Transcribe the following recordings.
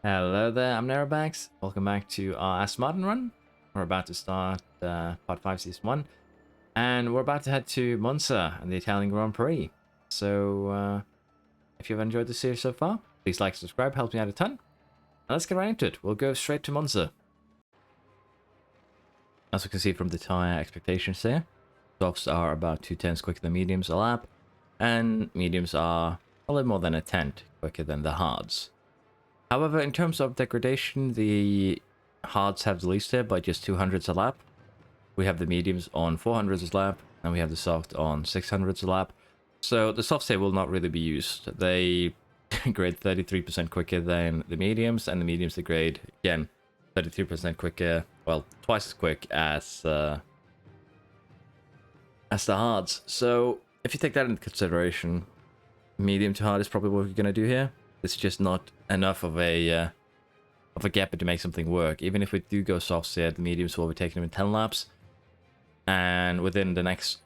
Hello there, I'm Nerobax. Welcome back to our Aston Martin run. We're about to start Part 5 Season 1. And we're about to head to Monza and the Italian Grand Prix. So, if you've enjoyed the series so far, please like and subscribe, helps me out a ton. And let's get right into it. We'll go straight to Monza. As we can see from the tyre expectations here, softs are about 2/10 quicker than mediums a lap, and mediums are a little more than a tenth quicker than the hards. However, in terms of degradation, the hards have the least here by just 200s a lap. We have the mediums on 400s a lap, and we have the soft on 600s a lap. So the softs here will not really be used. They grade 33% quicker than the mediums, and the mediums degrade, again, 33% quicker, well, twice as quick as the hards. So if you take that into consideration, medium to hard is probably what we're going to do here. It's just not enough of a gap to make something work. Even if we do go softs here, the mediums will be taking them in 10 laps. And within the next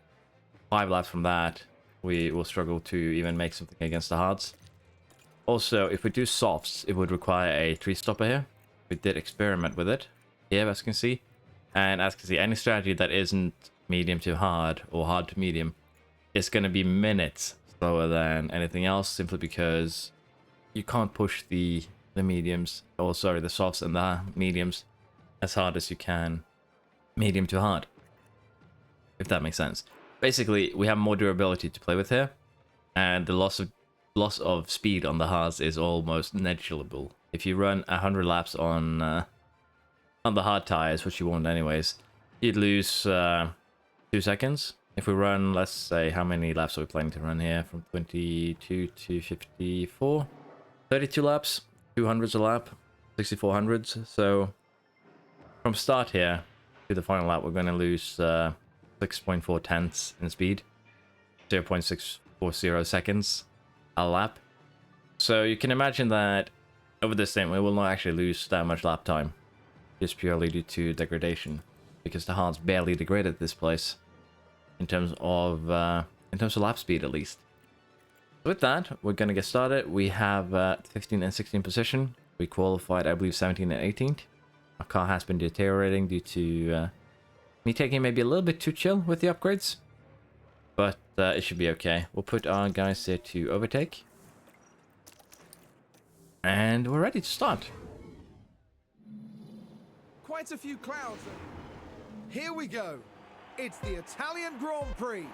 5 laps from that, we will struggle to even make something against the hards. Also, if we do softs, it would require a 3-stopper here. We did experiment with it here, as you can see. And as you can see, any strategy that isn't medium to hard or hard to medium is going to be minutes slower than anything else, simply because you can't push the mediums, or sorry, the softs and the mediums as hard as you can medium to hard, if that makes sense. Basically, we have more durability to play with here, and the loss of speed on the hards is almost negligible. If you run 100 laps on the hard tires, which you won't anyways, you'd lose 2 seconds. If we run, let's say, how many laps are we planning to run here? From 22 to 54? 32 laps, 200s a lap, 6400s. So from start here to the final lap, we're going to lose 6.4 tenths in speed, 0.640 seconds a lap. So you can imagine that over this thing, we will not actually lose that much lap time, just purely due to degradation, because the hards barely degrade at this place in terms of lap speed, at least. With that, we're going to get started. We have 15 and 16 position. We qualified, I believe, 17 and 18th. Our car has been deteriorating due to me taking maybe a little bit too chill with the upgrades. But it should be okay. We'll put our guys there to overtake. And we're ready to start. Quite a few clouds. Here we go. It's the Italian Grand Prix.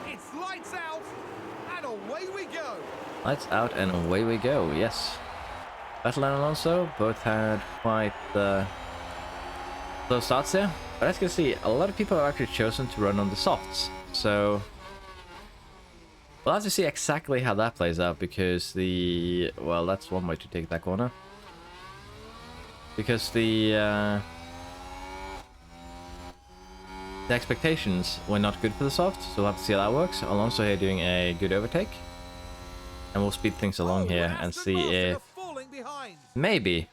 It's lights out, and away we go. Lights out and away we go, yes. Vettel and Alonso both had quite slow starts here. But as you can see, a lot of people have actually chosen to run on the softs. So we'll have to see exactly how that plays out, because well, that's one way to take that corner. Because the expectations were not good for the softs, so we'll have to see how that works. Alonso here doing a good overtake. And we'll speed things along here and see if maybe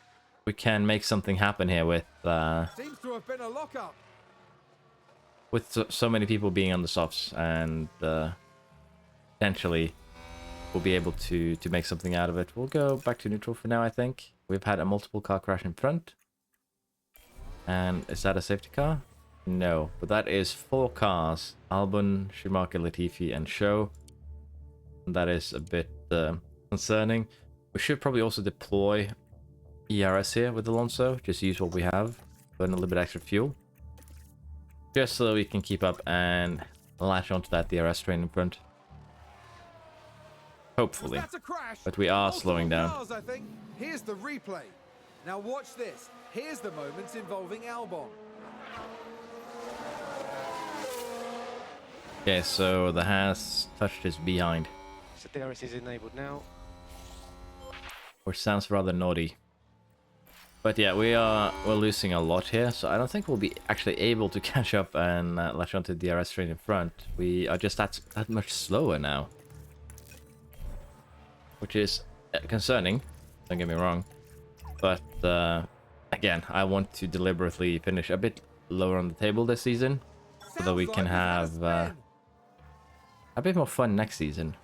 we can make something happen here with seems to have been a lockup. With so many people being on the softs, and potentially we'll be able to make something out of it. We'll go back to neutral for now, I think. We've had a multiple car crash in front. And is that a safety car? No, but that is 4 cars. Albon, Schumacher, Latifi, and Show. And that is a bit concerning. We should probably also deploy ERS here with Alonso. Just use what we have. Burn a little bit extra fuel. Just so we can keep up and latch onto that DRS train in front. Hopefully. But we are slowing down. Cars, I think. Here's the replay. Now watch this. Here's the moments involving Albon. Okay, so the Haas touched his behind. So DRS is enabled now. Which sounds rather naughty. But yeah, we're losing a lot here, so I don't think we'll be actually able to catch up and latch onto the DRS train in front. We are just that much slower now. Which is concerning, don't get me wrong. But again, I want to deliberately finish a bit lower on the table this season, so that we can have a bit more fun next season.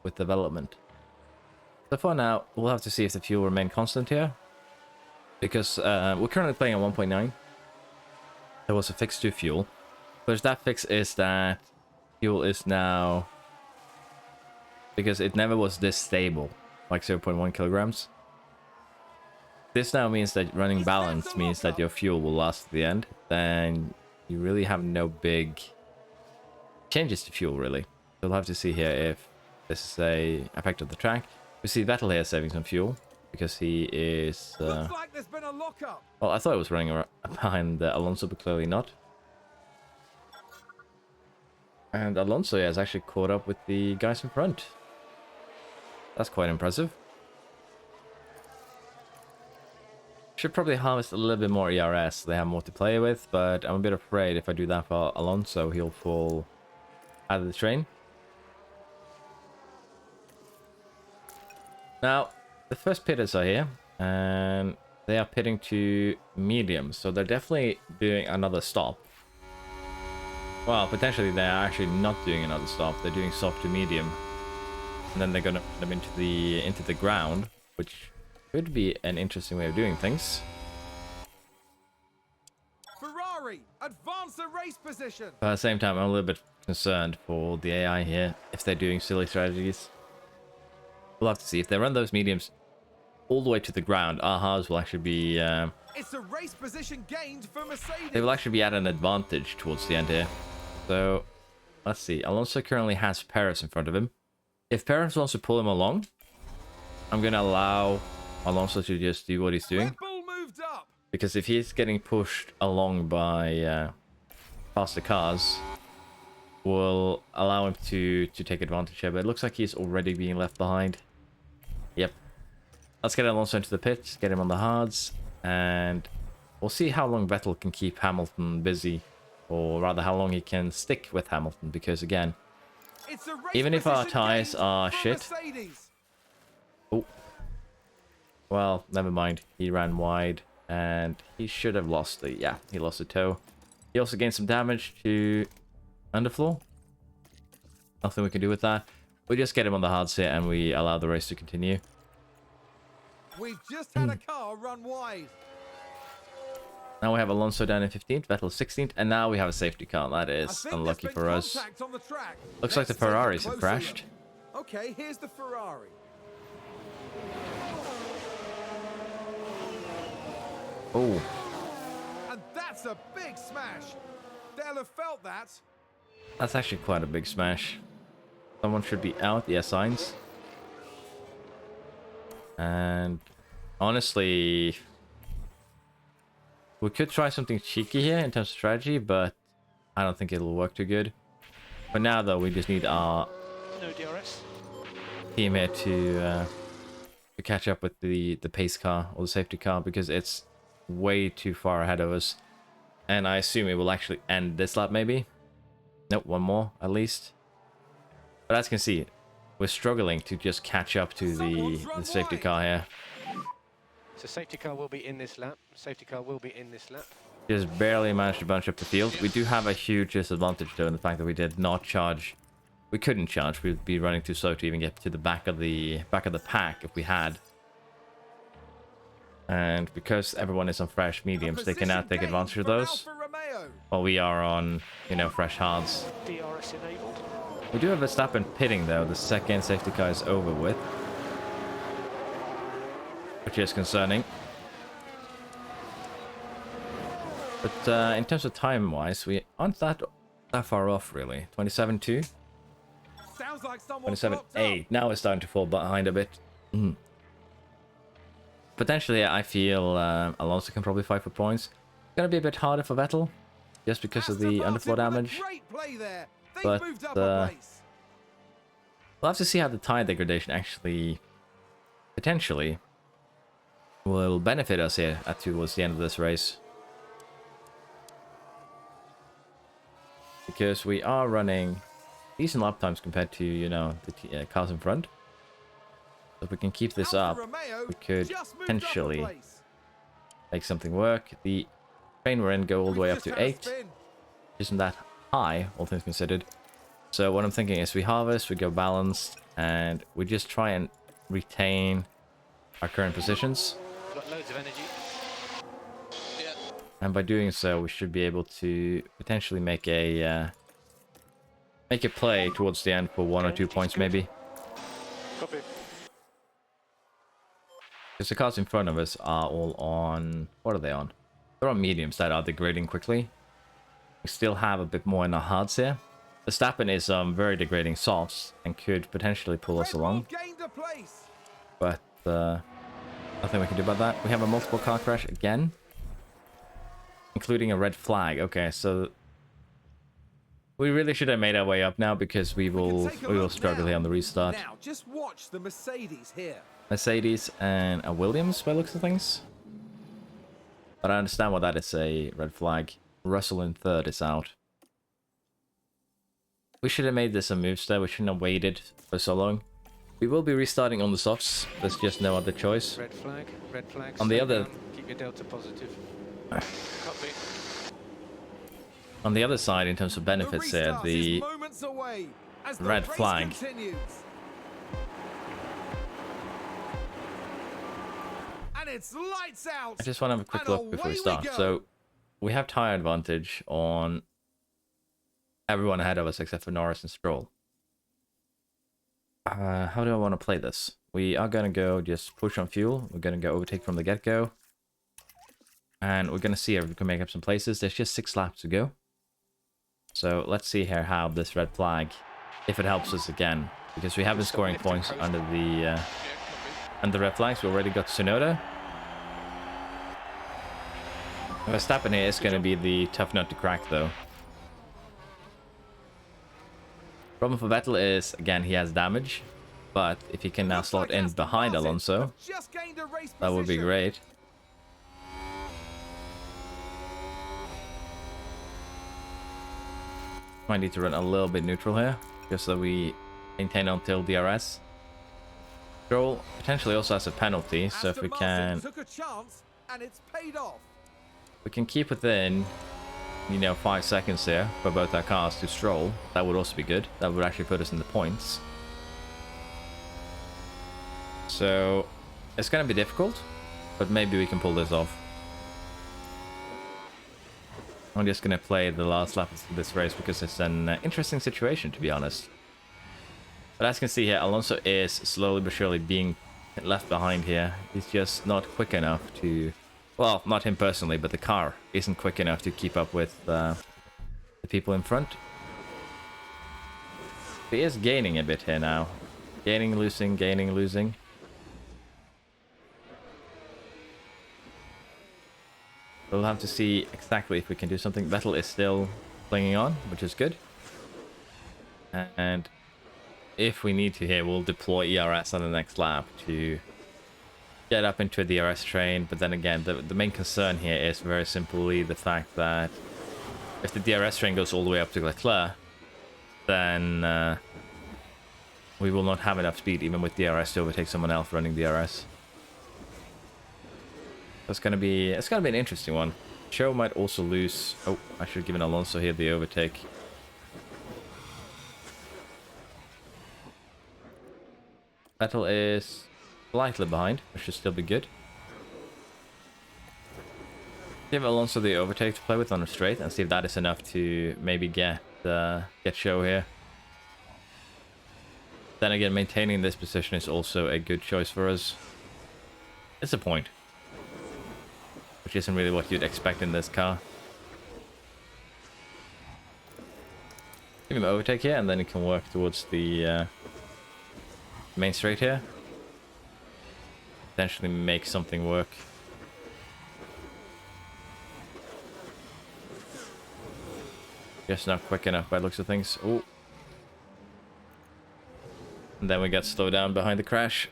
with development. So for now, we'll have to see if the fuel remain constant here. Because we're currently playing at 1.9. There was a fix to fuel. But that fix is that fuel is now... Because it never was this stable, like 0.1 kilograms. This now means that running balance means that your fuel will last to the end. Then you really have no big changes to fuel, really. So we'll have to see here if this is a effect of the track. We see Vettel here saving some fuel because he is... Looks like there's been a lockup. Well, I thought it was running behind Alonso, but clearly not. And Alonso has actually caught up with the guys in front. That's quite impressive. Should probably harvest a little bit more ERS so they have more to play with, but I'm a bit afraid if I do that for Alonso, he'll fall out of the train. Now, the first pitters are here, and they are pitting to medium, so they're definitely doing another stop. Well, potentially they're actually not doing another stop, they're doing soft to medium. And then they're gonna put them into the ground, which could be an interesting way of doing things. Ferrari, advance the race position. But at the same time, I'm a little bit concerned for the AI here, if they're doing silly strategies. We'll have to see. If they run those mediums all the way to the ground, our halves will actually be... It's a race position gained for Mercedes. They will actually be at an advantage towards the end here. So, let's see. Alonso currently has Perez in front of him. If Perez wants to pull him along, I'm going to allow Alonso to just do what he's doing. Red Bull moved up. Because if he's getting pushed along by faster cars, will allow him to take advantage here. But it looks like he's already being left behind. Yep. Let's get Alonso into the pits, get him on the hards, and we'll see how long Vettel can keep Hamilton busy. Or rather, how long he can stick with Hamilton. Because again, even if our tires are shit... Oh. Well, never mind. He ran wide. And he should have lost the... Yeah, he lost the toe. He also gained some damage to Underfloor. Nothing we can do with that. We just get him on the hards here and we allow the race to continue. We've just had a car run wide. Now we have Alonso down in 15th, Vettel 16th, and now we have a safety car. That is unlucky for us. Looks like the Ferraris have crashed. Okay, here's the Ferrari. Oh. And that's a big smash. They'll have felt that. That's actually quite a big smash. Someone should be out. Yeah, signs. And honestly, we could try something cheeky here in terms of strategy, but I don't think it'll work too good. For now, though, we just need our team here to catch up with the pace car or the safety car, because it's way too far ahead of us. And I assume it will actually end this lap, maybe. Nope, one more at least. But as you can see, we're struggling to just catch up to the safety car here. So safety car will be in this lap. Safety car will be in this lap. Just barely managed to bunch up the field. We do have a huge disadvantage though in the fact that we did not charge. We couldn't charge. We'd be running too slow to even get to the back of the pack if we had. And because everyone is on fresh mediums, they can now take advantage of those. While we are on, you know, fresh hards. DRS enabled. We do have Verstappen pitting though. The second safety car is over with, which is concerning. But in terms of time-wise, we aren't that far off, really. 27-2. 27-8. Now we're starting to fall behind a bit. Potentially, I feel Alonso can probably fight for points. It's going to be a bit harder for Vettel, just because of the underfloor damage. But we'll have to see how the tire degradation actually, potentially, will benefit us here towards the end of this race. Because we are running decent lap times compared to, you know, the cars in front. So if we can keep this up, we could potentially make something work. The train we're in go all the way up to 8. Isn't that high, all things considered. So what I'm thinking is we harvest, we go balanced, and we just try and retain our current positions. Got loads of energy. Yeah. And by doing so, we should be able to potentially make a play towards the end for 1 or 2 points maybe. Copy. Because the cars in front of us are all on... What are they on? They're on mediums that are degrading quickly. We still have a bit more in our hards here. Verstappen is very degrading softs and could potentially pull us along. But nothing we can do about that. We have a multiple car crash again. Including a red flag. Okay, so... We really should have made our way up now because we will struggle here on the restart. Now, just watch the Mercedes here. Mercedes and a Williams by the looks of things. But I understand why that is a red flag. Russell in third is out. We should have made this a move step. We shouldn't have waited for so long. We will be restarting on the softs. There's just no other choice. Red flag, red flag. On the other... Down. Keep your delta positive. Copy. On the other side, in terms of benefits here, the red flag. And it's lights out. I just want to have a quick look before we start. So we have tire advantage on everyone ahead of us except for Norris and Stroll. How do I want to play this? We are going to go just push on fuel. We're going to go overtake from the get-go. And we're going to see if we can make up some places. There's just 6 laps to go. So let's see here how this red flag, if it helps us again. Because we have been scoring points under the red flags. We already got Tsunoda. Verstappen here is going to be the tough nut to crack though. Problem for Vettel is, again, he has damage. But if he can now slot in behind Alonso, that would be great. Might need to run a little bit neutral here, just so we maintain until DRS. Stroll potentially also has a penalty, so if we can... We can keep within, 5 seconds here for both our cars to Stroll. That would also be good. That would actually put us in the points. So, it's going to be difficult, but maybe we can pull this off. I'm just going to play the last lap of this race because it's an interesting situation, to be honest. But as you can see here, Alonso is slowly but surely being left behind here. He's just not quick enough to... Well, not him personally, but the car isn't quick enough to keep up with the people in front. He is gaining a bit here now. Gaining, losing, gaining, losing. We'll have to see exactly if we can do something. Vettel is still clinging on, which is good. And if we need to here, we'll deploy ERS on the next lap to get up into a DRS train. But then again, the main concern here is very simply the fact that if the DRS train goes all the way up to Leclerc, then we will not have enough speed even with DRS to overtake someone else running DRS. It's gonna be an interesting one. Show might also lose. Oh, I should have given Alonso here the overtake. Vettel is slightly behind, which should still be good. Give Alonso the overtake to play with on a straight and see if that is enough to maybe get Show here. Then again, maintaining this position is also a good choice for us. It's a point, which isn't really what you'd expect in this car. Give him overtake here, and then he can work towards the main straight here. Potentially make something work. Just not quick enough by the looks of things. Oh. And then we get slowed down behind the crash.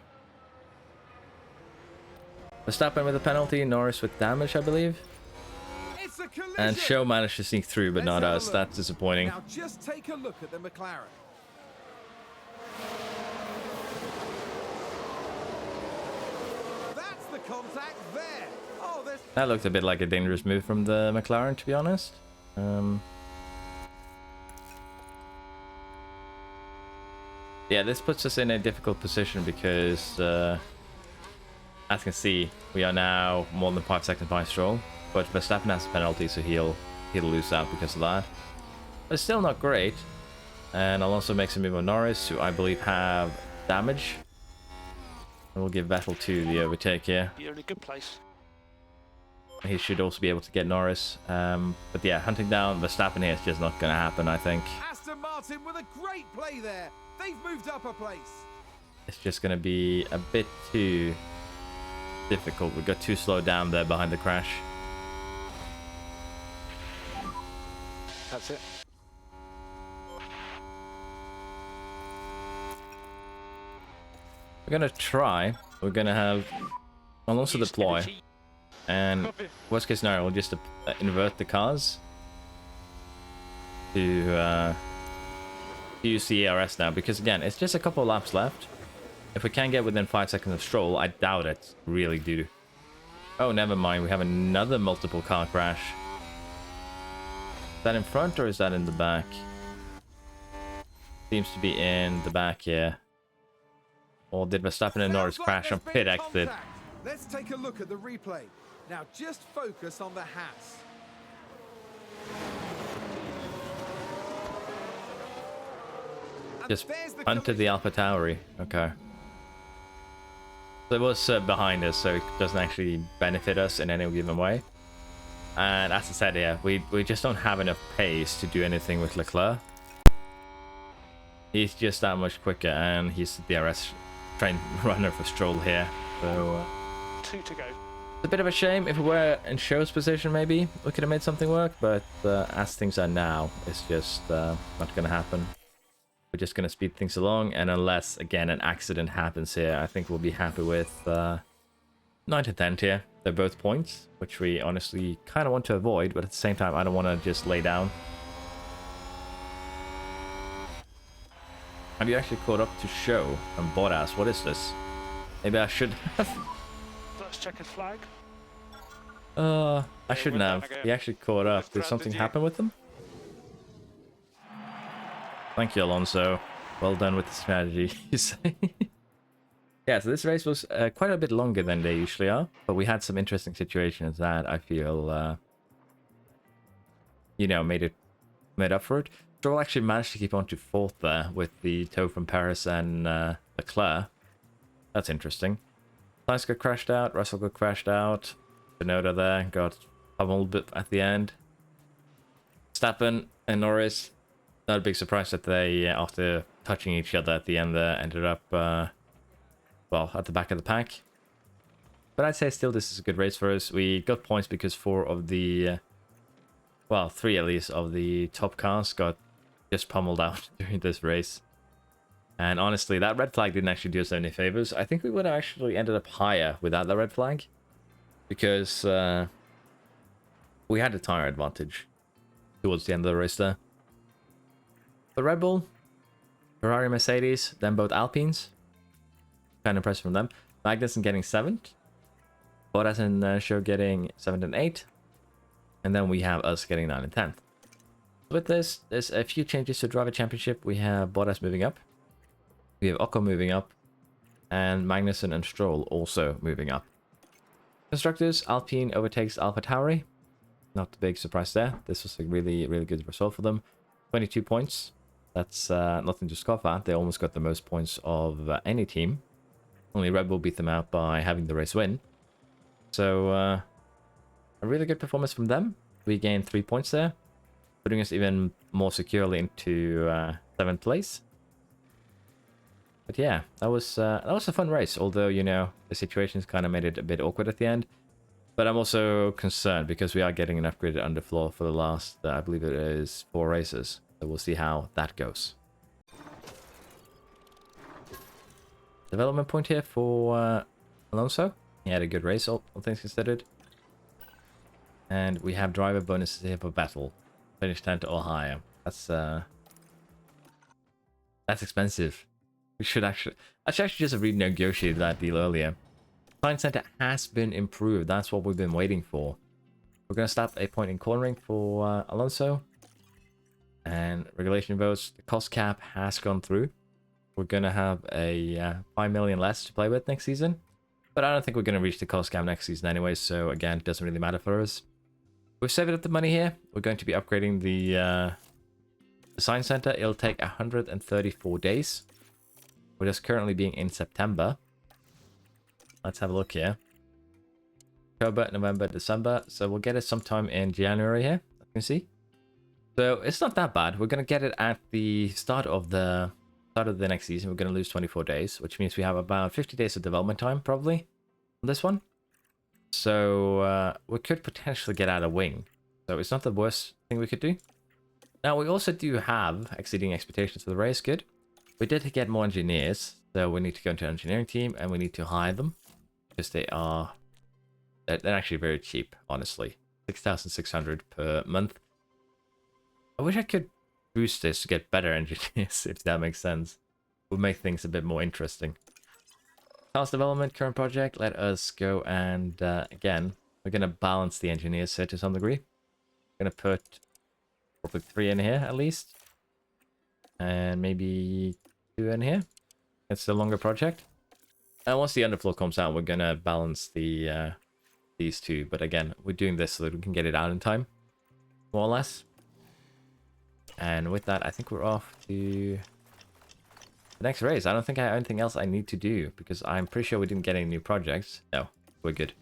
Verstappen with a penalty, Norris with damage, I believe. And Show managed to sneak through, but not us. That's disappointing. Now just take a look at the McLaren. That's the contact there. Oh, that looked a bit like a dangerous move from the McLaren, to be honest. Yeah, this puts us in a difficult position because, as you can see, we are now more than 5 seconds behind Stroll. But Verstappen has a penalty, so he'll lose out because of that. But it's still not great. And Alonso makes a move on Norris, who I believe have damage. And we'll give Vettel to the overtake here. You're in a good place. He should also be able to get Norris. But yeah, hunting down Verstappen here is just not going to happen, I think. Aston Martin with a great play there. They've moved up a place. It's just going to be a bit too difficult. We got too slowed down there behind the crash. That's it. We're going to try. We're going to have Alonso deploy. And worst case scenario, we'll just invert the cars to use the ERS now. Because again, it's just a couple of laps left. If we can get within 5 seconds of Stroll, I doubt it. Really do. Oh, never mind. We have another multiple car crash. Is that in front or is that in the back? Seems to be in the back here. Or did Verstappen and Norris crash on pit exit? Let's take a look at the replay. Now just focus on the Haas. Just onto the AlphaTauri. Okay. So it was behind us, so it doesn't actually benefit us in any given way. And as I said here, we just don't have enough pace to do anything with Leclerc. He's just that much quicker, and he's the DRS train runner for Stroll here. So 2 to go. it's a bit of a shame. If we were in Show's position, maybe we could have made something work. But as things are now, it's just not going to happen. We're just going to speed things along, and unless, again, an accident happens here, I think we'll be happy with 9th and 10th here. They're both points, which we honestly kind of want to avoid, but at the same time, I don't want to just lay down. Have you actually caught up to Show and Bottas? What is this? Maybe I should have. Let's check his flag. I shouldn't have. He actually caught up. Did something happen with him? Thank you, Alonso. Well done with the strategy, you say. Yeah, so this race was quite a bit longer than they usually are, but we had some interesting situations that I feel, you know, made up for it. Stroll actually managed to keep on to 4th there with the tow from Paris and Leclerc. That's interesting. Sainz got crashed out, Russell got crashed out, Tsunoda there got pummeled a bit at the end. Verstappen and Norris, not a big surprise that they, after touching each other at the end there, ended up, well, at the back of the pack. But I'd say still this is a good race for us. We got points because 4 of the, well, 3 at least of the top cars got just pummeled out during this race. And honestly, that red flag didn't actually do us any favors. I think we would have actually ended up higher without the red flag, because we had a tire advantage towards the end of the race there. The Red Bull, Ferrari, Mercedes, then both Alpines. Kind of impressed from them. Magnussen getting 7th. Bottas and Show getting 7th and 8th. And then we have us getting 9th and 10th. With this, there's a few changes to Driver Championship. We have Bottas moving up. We have Ocon moving up. And Magnussen and Stroll also moving up. Constructors, Alpine overtakes AlphaTauri. Not a big surprise there. This was a really, really good result for them. 22 points. That's nothing to scoff at. They almost got the most points of any team. Only Red Bull beat them out by having the race win. So, a really good performance from them. We gained 3 points there, putting us even more securely into 7th place. But yeah, that was a fun race. Although, you know, the situations kind of made it a bit awkward at the end. But I'm also concerned because we are getting an upgraded underfloor for the last, I believe it is 4 races. So we'll see how that goes. Development point here for Alonso. He had a good race, all things considered. And we have driver bonuses here for Vettel. Finish 10th or higher. That's expensive. We should actually just have renegotiated that deal earlier. Science Center has been improved. That's what we've been waiting for. We're going to stop a point in cornering for Alonso. And regulation votes. The cost cap has gone through. we're going to have a 5 million less to play with next season. But I don't think we're going to reach the cost cap next season anyway, so again, it doesn't really matter for us. We're saving up the money here. We're going to be upgrading the design center. It'll take 134 days. We're just currently being in September. Let's have a look here. October, November, December. So we'll get it sometime in January here, as you can see. So it's not that bad. We're going to get it at the start of the next season. We're going to lose 24 days, which means we have about 50 days of development time, probably, on this one. So we could potentially get out a wing. So it's not the worst thing we could do. Now, we also do have exceeding expectations for the race. Good. We did get more engineers. So we need to go into an engineering team and we need to hire them. Because they're actually very cheap, honestly. 6,600 per month. I wish I could boost this to get better engineers, if that makes sense. Would make things a bit more interesting. Task development, current project. Let us go and, again, we're going to balance the engineers here to some degree. We're going to put probably 3 in here, at least. And maybe 2 in here. It's a longer project. And once the underfloor comes out, we're going to balance the these two. But again, we're doing this so that we can get it out in time. More or less. And with that, I think we're off to the next race. I don't think I have anything else I need to do because I'm pretty sure we didn't get any new projects. No, we're good.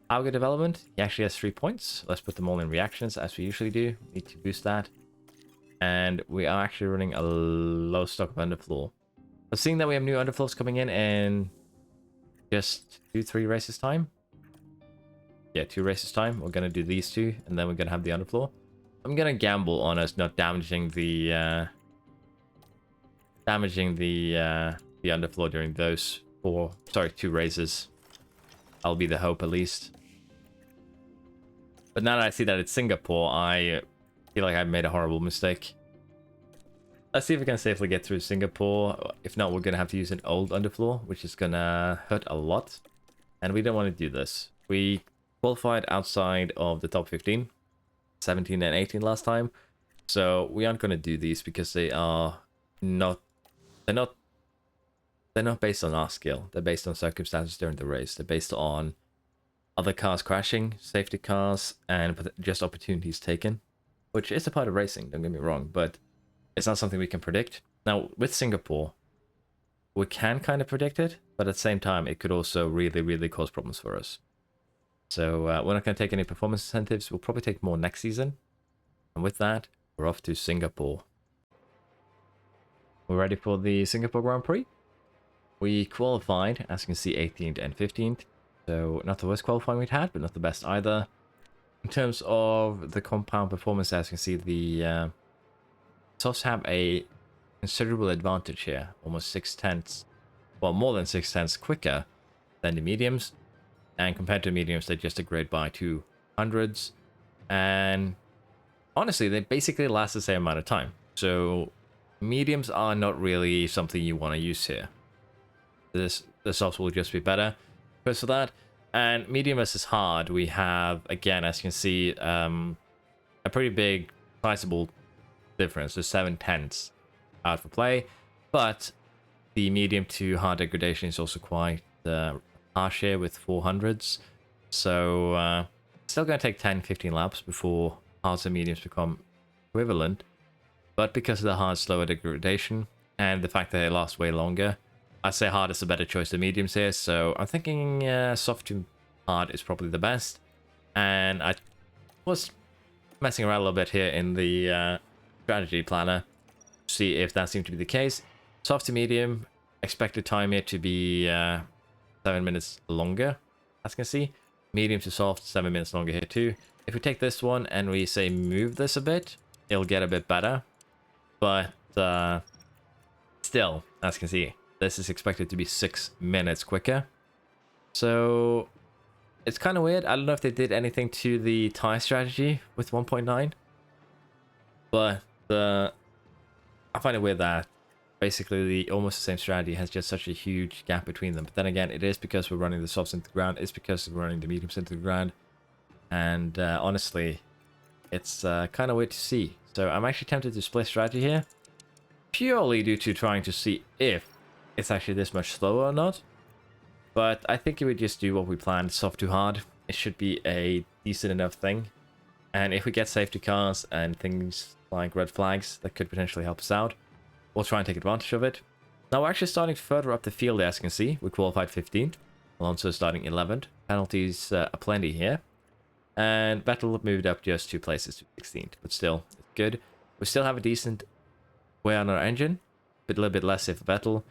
Alga development. He actually has 3 points. Let's put them all in reactions as we usually do. Need to boost that. And we are actually running a low stock of underfloor. But seeing that we have new underfloors coming in just 2-3 races time. Yeah, 2 races time. We're going to do these 2 and then we're going to have the underfloor. I'm gonna gamble on us not damaging the underfloor during those 2 races. That'll be the hope at least. But now that I see that it's Singapore, I feel like I've made a horrible mistake. Let's see if we can safely get through Singapore. If not, we're gonna have to use an old underfloor, which is gonna hurt a lot. And we don't want to do this. We qualified outside of the top 15. 17 and 18 last time, so we aren't going to do these because they're not based on our skill. They're based on circumstances during the race. They're based on other cars crashing, safety cars, and just opportunities taken, which is a part of racing, don't get me wrong, but it's not something we can predict. Now with Singapore, we can kind of predict it, but at the same time it could also really cause problems for us. So we're not going to take any performance incentives. We'll probably take more next season. And with that, we're off to Singapore. We're ready for the Singapore Grand Prix. We qualified, as you can see, 18th and 15th. So not the worst qualifying we'd had, but not the best either. In terms of the compound performance, as you can see, the softs have a considerable advantage here. Almost 6/10, well, more than 6/10 quicker than the mediums. And compared to mediums, they just degrade by 200s. And honestly, they basically last the same amount of time. So mediums are not really something you want to use here. The softs will just be better because of that. And medium versus hard, we have, again, as you can see, a pretty big, sizable difference. There's 7/10 out for play. But the medium to hard degradation is also quite harsh here with 400s. So still going to take 10-15 laps before hards and mediums become equivalent. But because of the hard slower degradation and the fact that they last way longer, I say hard is a better choice than mediums here. So I'm thinking soft to hard is probably the best. And I was messing around a little bit here in the strategy planner to see if that seemed to be the case. Soft to medium, expected time here to be 7 minutes longer, as you can see. Medium to soft, 7 minutes longer here too. If we take this one and we say move this a bit, it'll get a bit better. But still, as you can see, this is expected to be 6 minutes quicker. So it's kind of weird. I don't know if they did anything to the tire strategy with 1.9. But I find it weird that basically the almost the same strategy has just such a huge gap between them. But then again, it is because we're running the softs into the ground. It's because we're running the mediums into the ground. And honestly, it's kind of weird to see. So I'm actually tempted to split strategy here. purely due to trying to see if it's actually this much slower or not. But I think if we just do what we planned, soft to hard, it should be a decent enough thing. And if we get safety cars and things like red flags, that could potentially help us out. We'll try and take advantage of it. Now we're actually starting further up the field, as you can see. We qualified 15th. Alonso starting 11th. Penalties are plenty here. And Vettel moved up just 2 places to 16th. But still, it's good. We still have a decent wear on our engine. But a little bit less if Vettel.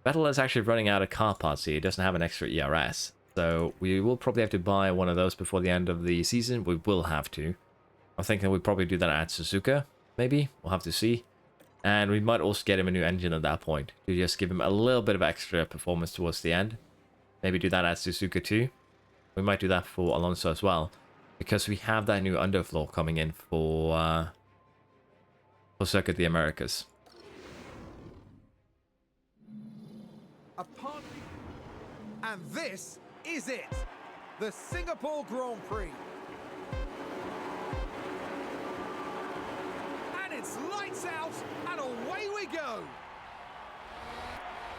Vettel is actually running out of car parts here. He doesn't have an extra ERS. So we will probably have to buy one of those before the end of the season. We will have to. I'm thinking we'll probably do that at Suzuka. Maybe. We'll have to see. And we might also get him a new engine at that point. To just give him a little bit of extra performance towards the end. Maybe do that at Suzuka too. We might do that for Alonso as well. Because we have that new underfloor coming in for Circuit the Americas. And this is it. The Singapore Grand Prix. And it's lights out and away we go.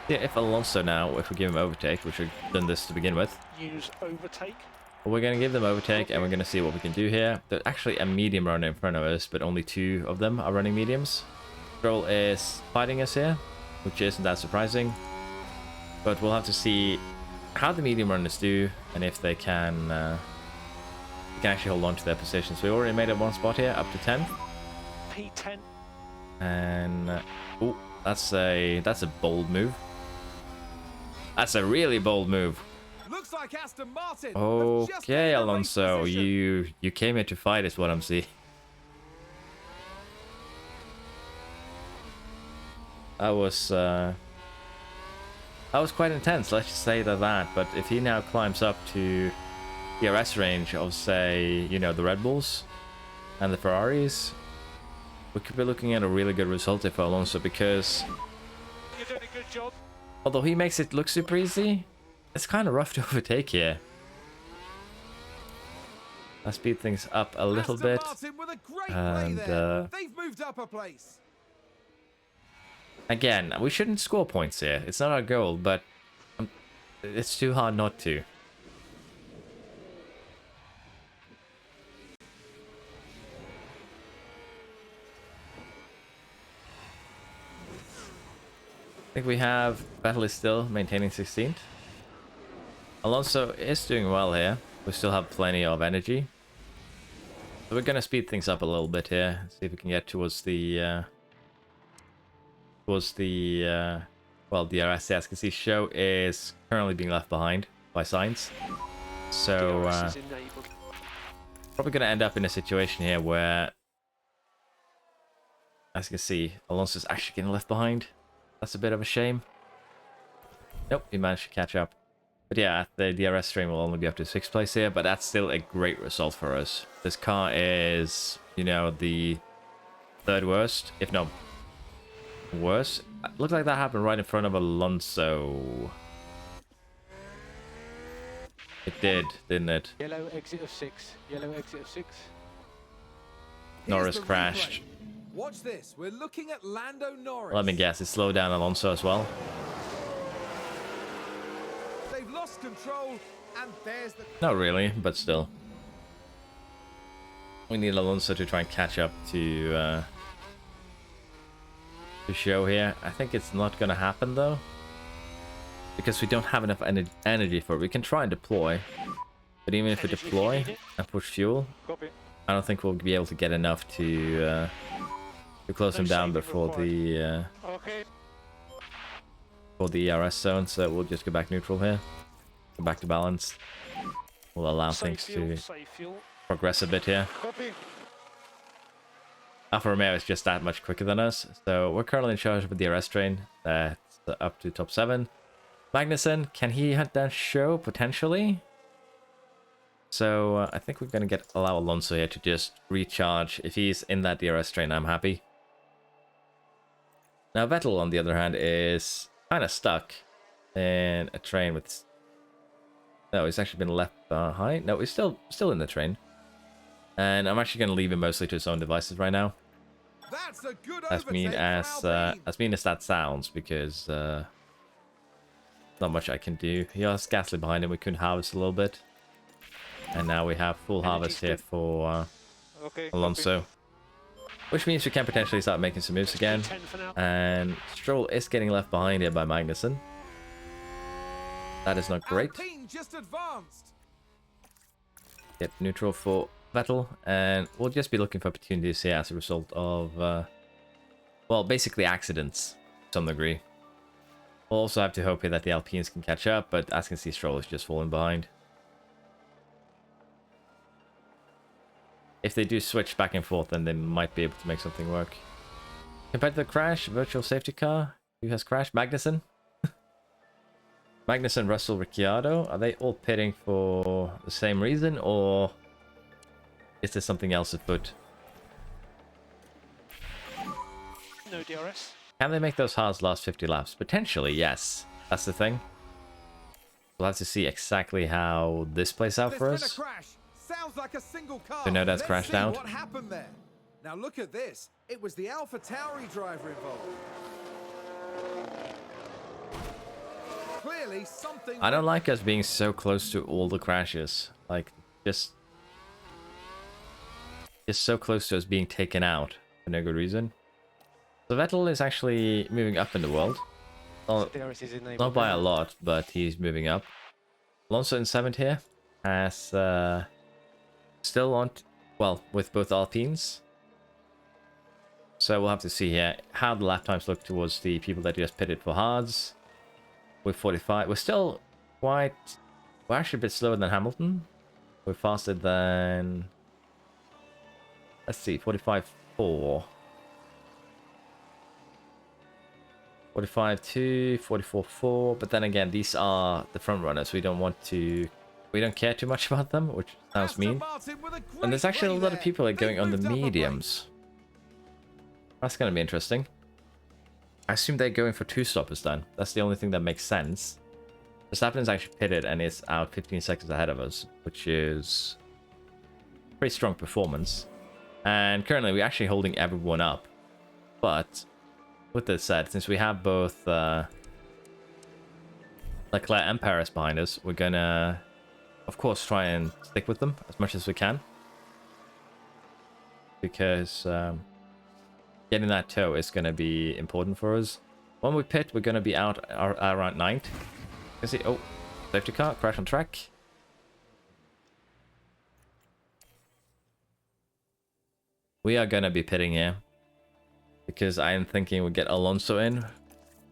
Yeah, if Alonso now, if we give him overtake, which we've done this to begin with. Use overtake. Well, we're going to give them overtake and we're going to see what we can do here. There's actually a medium runner in front of us, but only 2 of them are running mediums. Stroll is fighting us here, which isn't that surprising. But we'll have to see how the medium runners do and if they can actually hold on to their positions. We already made it 1 spot here, up to 10th. P10. And oh, that's a bold move. That's a really bold move. Looks like Aston Martin. Okay, Alonso, you came here to fight is what I'm seeing. That was quite intense, let's just say that. But if he now climbs up to the RS range of, say, you know, the Red Bulls and the Ferraris, we could be looking at a really good result for Alonso, because You're doing a good job. although he makes it look super easy, it's kind of rough to overtake here. Let's speed things up a little bit. And they've moved up a place. Again, we shouldn't score points here. It's not our goal, but it's too hard not to. I think we have Vettel is still maintaining 16th. Alonso is doing well here. We still have plenty of energy. So we're going to speed things up a little bit here. See if we can get towards the well, the DRS, as you can see, Show is currently being left behind by Sainz. So probably going to end up in a situation here where, as you can see, Alonso's actually getting left behind. That's a bit of a shame. Nope, he managed to catch up. But yeah, the DRS stream will only be up to 6th place here, but that's still a great result for us. This car is, you know, the 3rd worst, if not worse. Looked like that happened right in front of Alonso. It did, didn't it? Yellow exit of 6. Yellow exit of 6. Norris crashed. Watch this. We're looking at Lando Norris. Let me guess, it slowed down Alonso as well. They've lost control, and there's the... Not really, but still. We need Alonso to try and catch up to Show here. I think it's not going to happen, though. Because we don't have enough energy for it. We can try and deploy. But even if we deploy and push fuel, I don't think we'll be able to get enough to close him down before the ERS zone. So we'll just go back neutral here. Go back to balance. We'll allow things to progress a bit here. Alfa Romeo is just that much quicker than us. So we're currently in charge of the DRS train. That's up to top 7. Magnussen, can he hunt down Show potentially? So I think we're going to allow Alonso here to just recharge. If he's in that DRS train, I'm happy. Now Vettel, on the other hand, is kind of stuck in a train with... No, he's actually been left behind. No, he's still in the train. And I'm actually going to leave him mostly to his own devices right now. That's a good As mean overtake as for Alpine. that sounds, because not much I can do. He has Gasly behind him. We couldn't harvest a little bit, and now we have full harvest here for Okay, Alonso, which means we can potentially start making some moves again. 10 for now. And Stroll is getting left behind here by Magnussen. That is not great. Alpine just advanced. Get neutral for Vettel, and we'll just be looking for opportunities here as a result of, well, basically accidents to some degree. We'll also have to hope here that the Alpines can catch up, but as you can see, Stroll is just falling behind. If they do switch back and forth, then they might be able to make something work. Compared to the crash, virtual safety car, who has crashed? Magnussen? Magnussen, Russell, Ricciardo, are they all pitting for the same reason, or is there something else afoot? No DRS. Can they make those hards last 50 laps? Potentially, yes. That's the thing. We'll have to see exactly how this plays out for There's us. been a crash. Sounds like a single car. So no, that's Let's crashed see out. what happened there. Now look at this. It was the AlphaTauri driver involved. Clearly something. I don't like us being so close to all the crashes. Like, just so close to us being taken out for no good reason. So Vettel is actually moving up in the world. DRS is enabled. Not by a lot, but he's moving up. Alonso in 7th here has still on, well, with both Alpines. So we'll have to see here how the lap times look towards the people that just pitted for hards. With 45, we're still quite, we're actually a bit slower than Hamilton. We're faster than, let's see, 45.4. 45.2, 44.4, but then again, these are the front runners. We don't care too much about them, which sounds Aston mean. Martin with a great And there's actually a play lot of there. people like They going on the moved up a break. mediums. That's going to be interesting. I assume they're going for 2 stoppers then. That's the only thing that makes sense. Verstappen is actually pitted and is out 15 seconds ahead of us, which is pretty strong performance. And currently we're actually holding everyone up. But with this said, since we have both Leclerc and Perez behind us, we're gonna, of course, try and stick with them as much as we can. Because getting that toe is going to be important for us. When we pit, we're going to be out around 9th. You see, oh, safety car, crash on track. We are going to be pitting here. Because I am thinking we'll get Alonso in.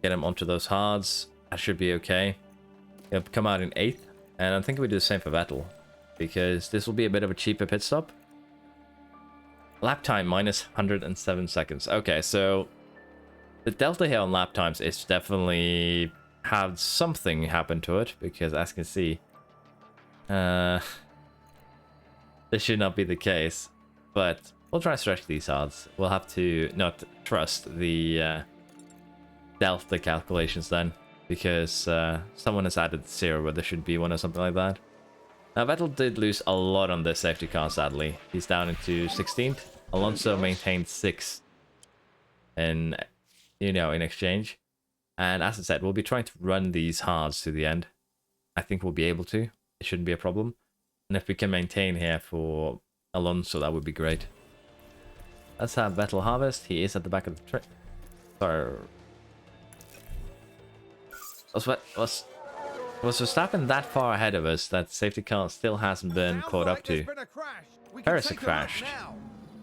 Get him onto those hards. That should be okay. He'll come out in 8th. And I'm thinking we do the same for Vettel. Because this will be a bit of a cheaper pit stop. Lap time minus 107 seconds. Okay, so the delta here on lap times is definitely had something happen to it, because as you can see, this should not be the case, but we'll try and stretch these odds. We'll have to not trust the delta calculations then, because someone has added 0 where there should be one or something like that. Now, Vettel did lose a lot on this safety car, sadly. He's down into 16th. Alonso maintained 6th in, in exchange. And as I said, we'll be trying to run these hards to the end. I think we'll be able to. It shouldn't be a problem. And if we can maintain here for Alonso, that would be great. Let's have Vettel harvest. He is at the back of the track. Sorry. Was Verstappen that far ahead of us that safety car still hasn't been Sounds caught up like to? there's been a crash. We can Perez take a look crashed. now.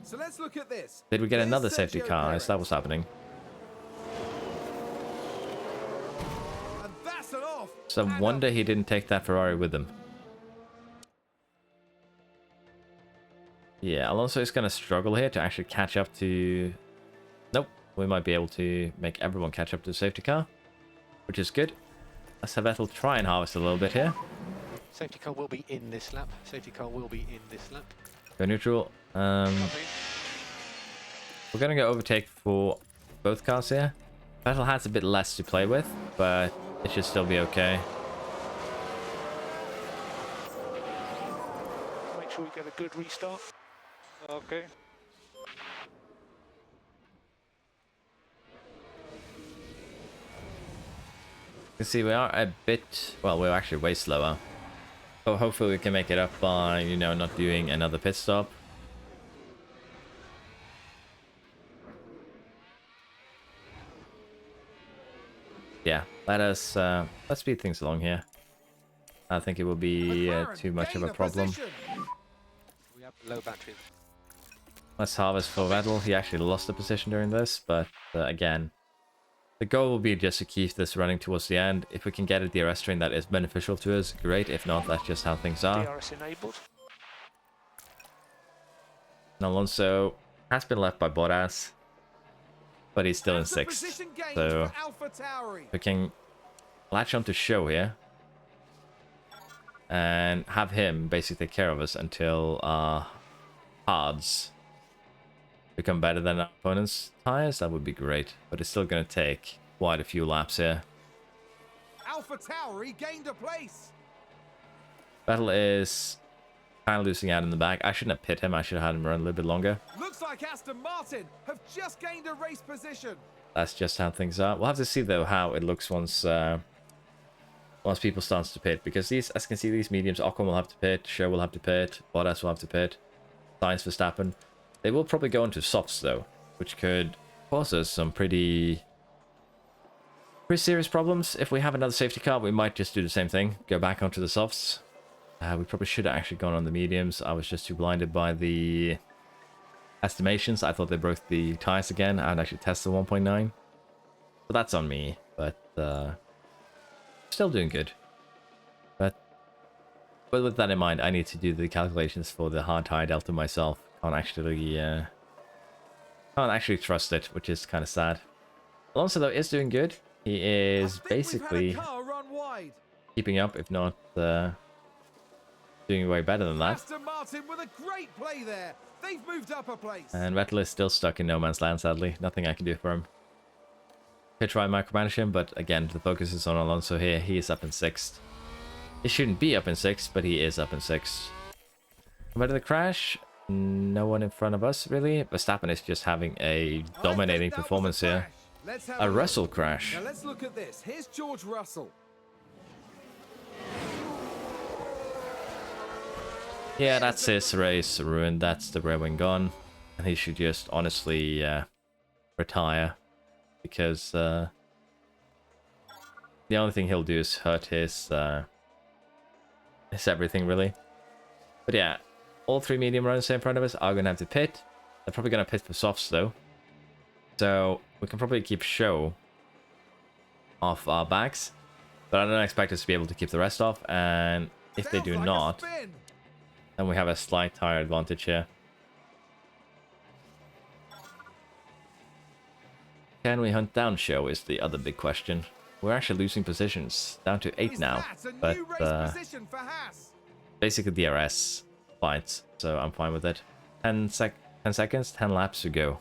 So let's look at this. Did we get Here's another safety Sergio car? Perez. Is that what's happening? And that's an off. So And wonder a- he didn't take that Ferrari with him. Yeah, Alonso is going to struggle here to actually catch up to... Nope, we might be able to make everyone catch up to the safety car, which is good. Let's have Vettel try and harvest a little bit here. Safety car will be in this lap. Safety car will be in this lap. Go neutral. We're going to go overtake for both cars here. Vettel has a bit less to play with, but it should still be okay. Make sure we get a good restart. Okay. You see, we are a bit... Well, we're actually way slower. So hopefully we can make it up by, you know, not doing another pit stop. Yeah, let's speed things along here. I think it will be too much of a problem. We have low batteries. Let's harvest for Vettel. He actually lost the position during this, but again, the goal will be just to keep this running towards the end. If we can get a DRS train that is beneficial to us, great. If not, that's just how things are. DRS enabled. And Alonso has been left by Bottas, but he's still in 6th. So we can latch on to Show here and have him basically take care of us until our hards become better than our opponent's tires. That would be great, but it's still going to take quite a few laps here. AlphaTauri gained a place. Vettel is kind of losing out in the back. I shouldn't have pit him. I should have had him run a little bit longer. Looks like Aston Martin have just gained a race position. That's just how things are. We'll have to see though how it looks once people start to pit, because these, as you can see, these mediums, Ocon will have to pit, Show will have to pit, Bottas will have to pit, Sainz, Verstappen. They will probably go into softs though, which could cause us some pretty serious problems. If we have another safety car, we might just do the same thing, go back onto the softs. We probably should have actually gone on the mediums. I was just too blinded by the estimations. I thought they broke the tires again. I would actually test the 1.9. So that's on me, but still doing good. But with that in mind, I need to do the calculations for the hard tire delta myself. Can't actually trust it, which is kind of sad. Alonso though is doing good. He is basically keeping up, if not doing way better than that. Aston Martin with a great play there. They've moved up a place. And Vettel is still stuck in no man's land, sadly. Nothing I can do for him. Could try and micromanage him, but again, the focus is on Alonso here. He is up in 6th. He shouldn't be up in 6th, but he is up in 6th. Compared to the crash, no one in front of us, really. Verstappen is just having a dominating performance here. A Russell crash. Now let's look at this. Here's George Russell. Yeah, that's his race ruined. That's the rear wing gone. And he should just honestly retire. Because the only thing he'll do is hurt his everything, really. But yeah, all 3 medium runners in front of us are going to have to pit. They're probably going to pit for softs, though. So we can probably keep Show off our backs. But I don't expect us to be able to keep the rest off. And if they do not, then we have a slight tire advantage here. Can we hunt down Show is the other big question. We're actually losing positions, down to 8 now, but basically DRS fights, so I'm fine with it. 10 seconds, 10 laps to go.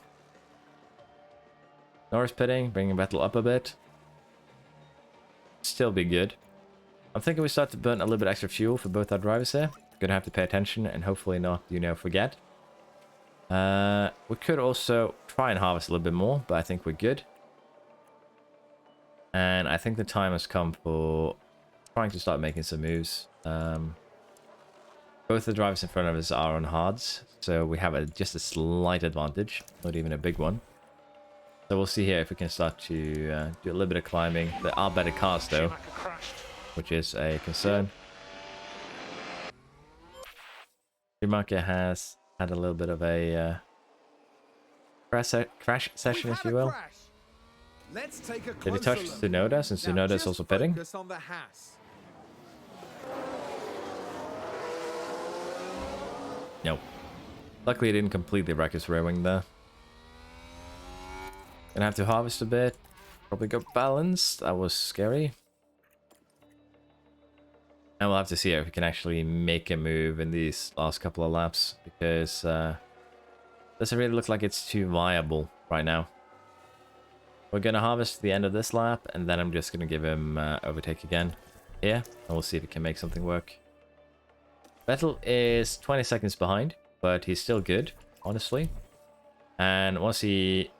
Norris pitting, bringing Vettel up a bit. Still be good. I'm thinking we start to burn a little bit extra fuel for both our drivers here. Gonna have to pay attention and hopefully not, you know, forget. We could also try and harvest a little bit more, but I think we're good. And I think the time has come for trying to start making some moves. Both the drivers in front of us are on hards, so we have just a slight advantage, not even a big one. So we'll see here if we can start to do a little bit of climbing. There are better cars though, which is a concern. Schumacher has had a little bit of a crash session, if you will. Did he touch Tsunoda, since Tsunoda is also pitting? Nope. Luckily, he didn't completely wreck his rear wing there. Gonna have to harvest a bit. Probably go balanced. That was scary. And we'll have to see if we can actually make a move in these last couple of laps, because doesn't really look like it's too viable right now. We're gonna harvest the end of this lap, and then I'm just gonna give him overtake again here, and we'll see if we can make something work. Vettel is 20 seconds behind, but he's still good, honestly. And once he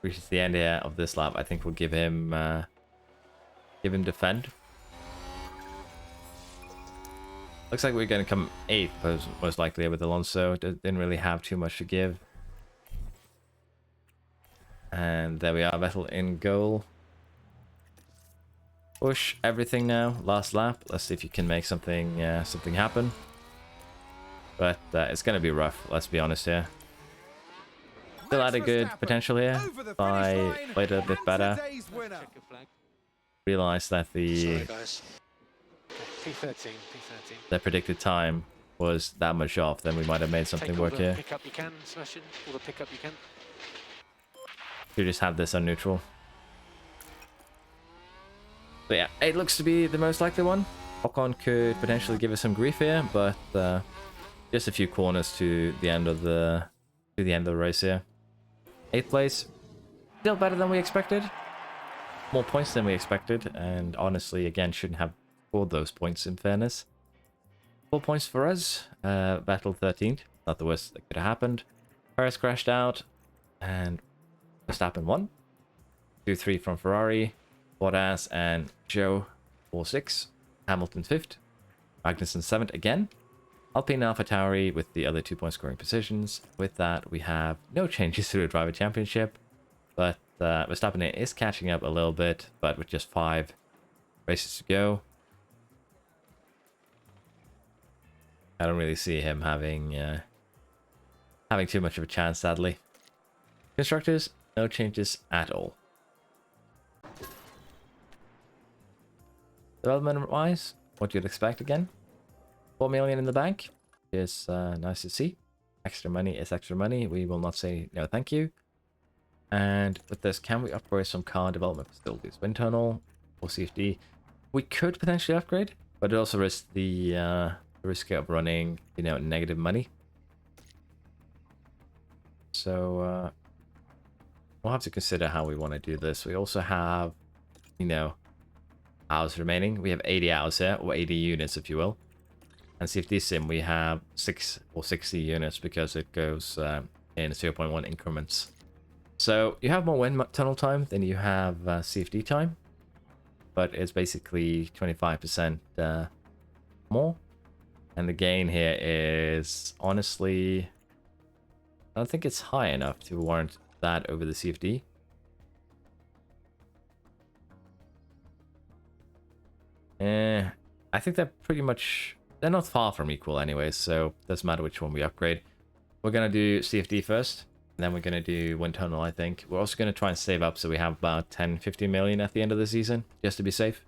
reaches the end here of this lap, I think we'll give him Give him defend. Looks like we're going to come 8th, most likely, with Alonso. Didn't really have too much to give. And there we are, Vettel in goal. Push everything now. Last lap. Let's see if you can make something happen. But it's going to be rough, let's be honest here. Still had a good potential here. If I played a bit better. Realized that the the predicted time was that much off, then we might have made something work here. Pick up you can, smashing. All the pick up you can. We just have this on neutral. So yeah, it looks to be the most likely one. Ocon could potentially give us some grief here, but just a few corners to the end of the race here. 8th place, still better than we expected. More points than we expected, and honestly, again, shouldn't have scored those points in fairness. 4 points for us. Vettel 13th, not the worst that could have happened. Perez crashed out, and Verstappen won. 2-3 from Ferrari. Bottas and Joe 4-6. Hamilton 5th. Magnussen 7th again. Alpine and AlphaTauri with the other 2-point scoring positions. With that, we have no changes to the Driver Championship. But Verstappen is catching up a little bit, but with just 5 races to go. I don't really see him having too much of a chance, sadly. Constructors, no changes at all. Development-wise, what you'd expect again. 4 million in the bank is nice to see. Extra money is extra money. We will not say no thank you. And with this, can we upgrade some car development facilities? Wind tunnel or CFD? We could potentially upgrade, but it also risks the risk of running, negative money. So we'll have to consider how we want to do this. We also have, hours remaining. We have 80 hours here, or 80 units, if you will. And CFD sim, we have 6 or 60 units because it goes in 0.1 increments. So you have more wind tunnel time than you have CFD time, but it's basically 25% more. And the gain here is honestly, I don't think it's high enough to warrant that over the CFD. I think they're not far from equal anyways, so it doesn't matter which one we upgrade. We're going to do CFD first, and then we're going to do wind tunnel, I think. We're also going to try and save up so we have about 10-15 million at the end of the season, just to be safe.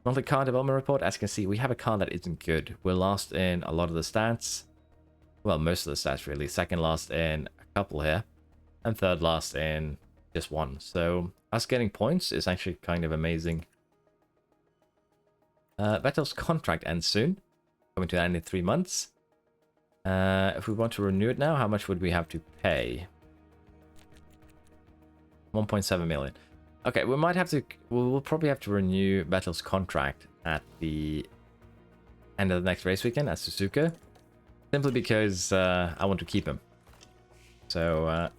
Monthly car development report. As you can see, we have a car that isn't good. We're last in a lot of the stats. Well, most of the stats, really. Second last in a couple here, and third last in just one. So us getting points is actually kind of amazing. Vettel's contract ends soon, coming to an end in 3 months. If we want to renew it now, how much would we have to pay? 1.7 million. Okay, we'll probably have to renew Vettel's contract at the end of the next race weekend at Suzuka, simply because I want to keep him. So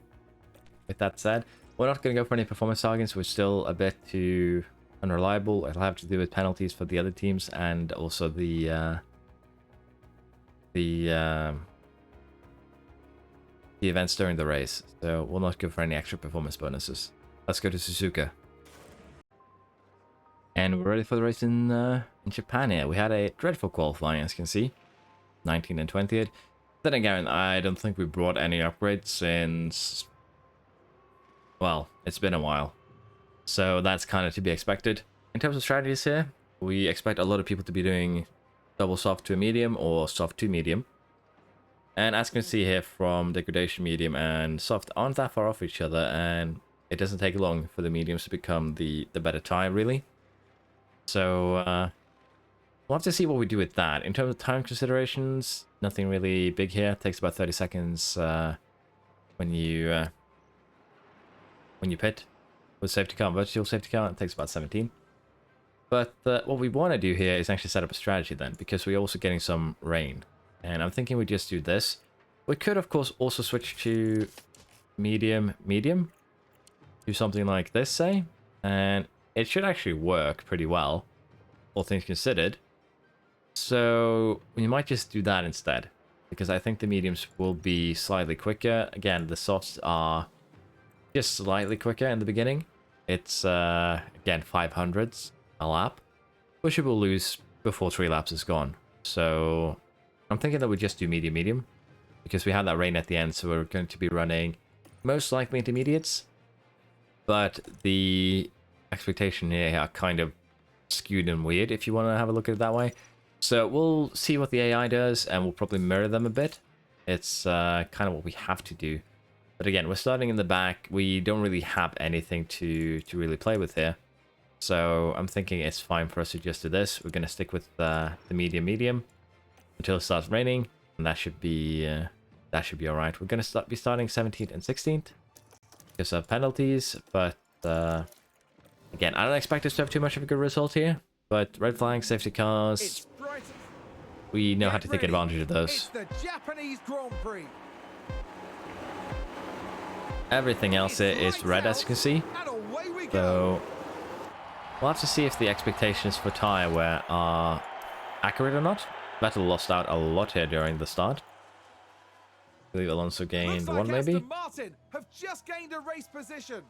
with that said, we're not going to go for any performance targets. We're still a bit too unreliable. It'll have to do with penalties for the other teams and also the events during the race. So we'll not go for any extra performance bonuses. Let's go to Suzuka. And we're ready for the race in Japan here. We had a dreadful qualifying, as you can see. 19th and 20th. Then again, I don't think we brought any upgrades since, well, it's been a while. So that's kind of to be expected. In terms of strategies here, we expect a lot of people to be doing double soft to medium or soft to medium. And as you can see here from degradation, medium and soft aren't that far off each other, and it doesn't take long for the mediums to become the better tire, really. So we'll have to see what we do with that. In terms of time considerations, nothing really big here. It takes about 30 seconds when you pit. With safety car and virtual safety car, it takes about 17. But what we want to do here is actually set up a strategy then, because we're also getting some rain. And I'm thinking we just do this. We could, of course, also switch to medium, do something like this, say. And it should actually work pretty well, all things considered. So we might just do that instead, because I think the mediums will be slightly quicker. Again, the softs are just slightly quicker in the beginning. It's, again, 500s a lap, which we will lose before 3 laps is gone. So I'm thinking that we just do medium, because we have that rain at the end, so we're going to be running most likely intermediates. But the expectation here are kind of skewed and weird, if you want to have a look at it that way. So we'll see what the AI does, and we'll probably mirror them a bit. It's kind of what we have to do. But again, we're starting in the back. We don't really have anything to really play with here. So I'm thinking it's fine for us to just do this. We're going to stick with the medium until it starts raining, and that should be all right. We're going to be starting 17th and 16th because of penalties, but again, I don't expect us to have too much of a good result here. But red flags, safety cars, we know how to take advantage of those. It's the Japanese Grand Prix. Everything else here is red, as you can see. And away we go. So we'll have to see if the expectations for tyre wear are accurate or not. Vettel lost out a lot here during the start. I believe Alonso gained one, maybe. Aston Martin have just gained a race position.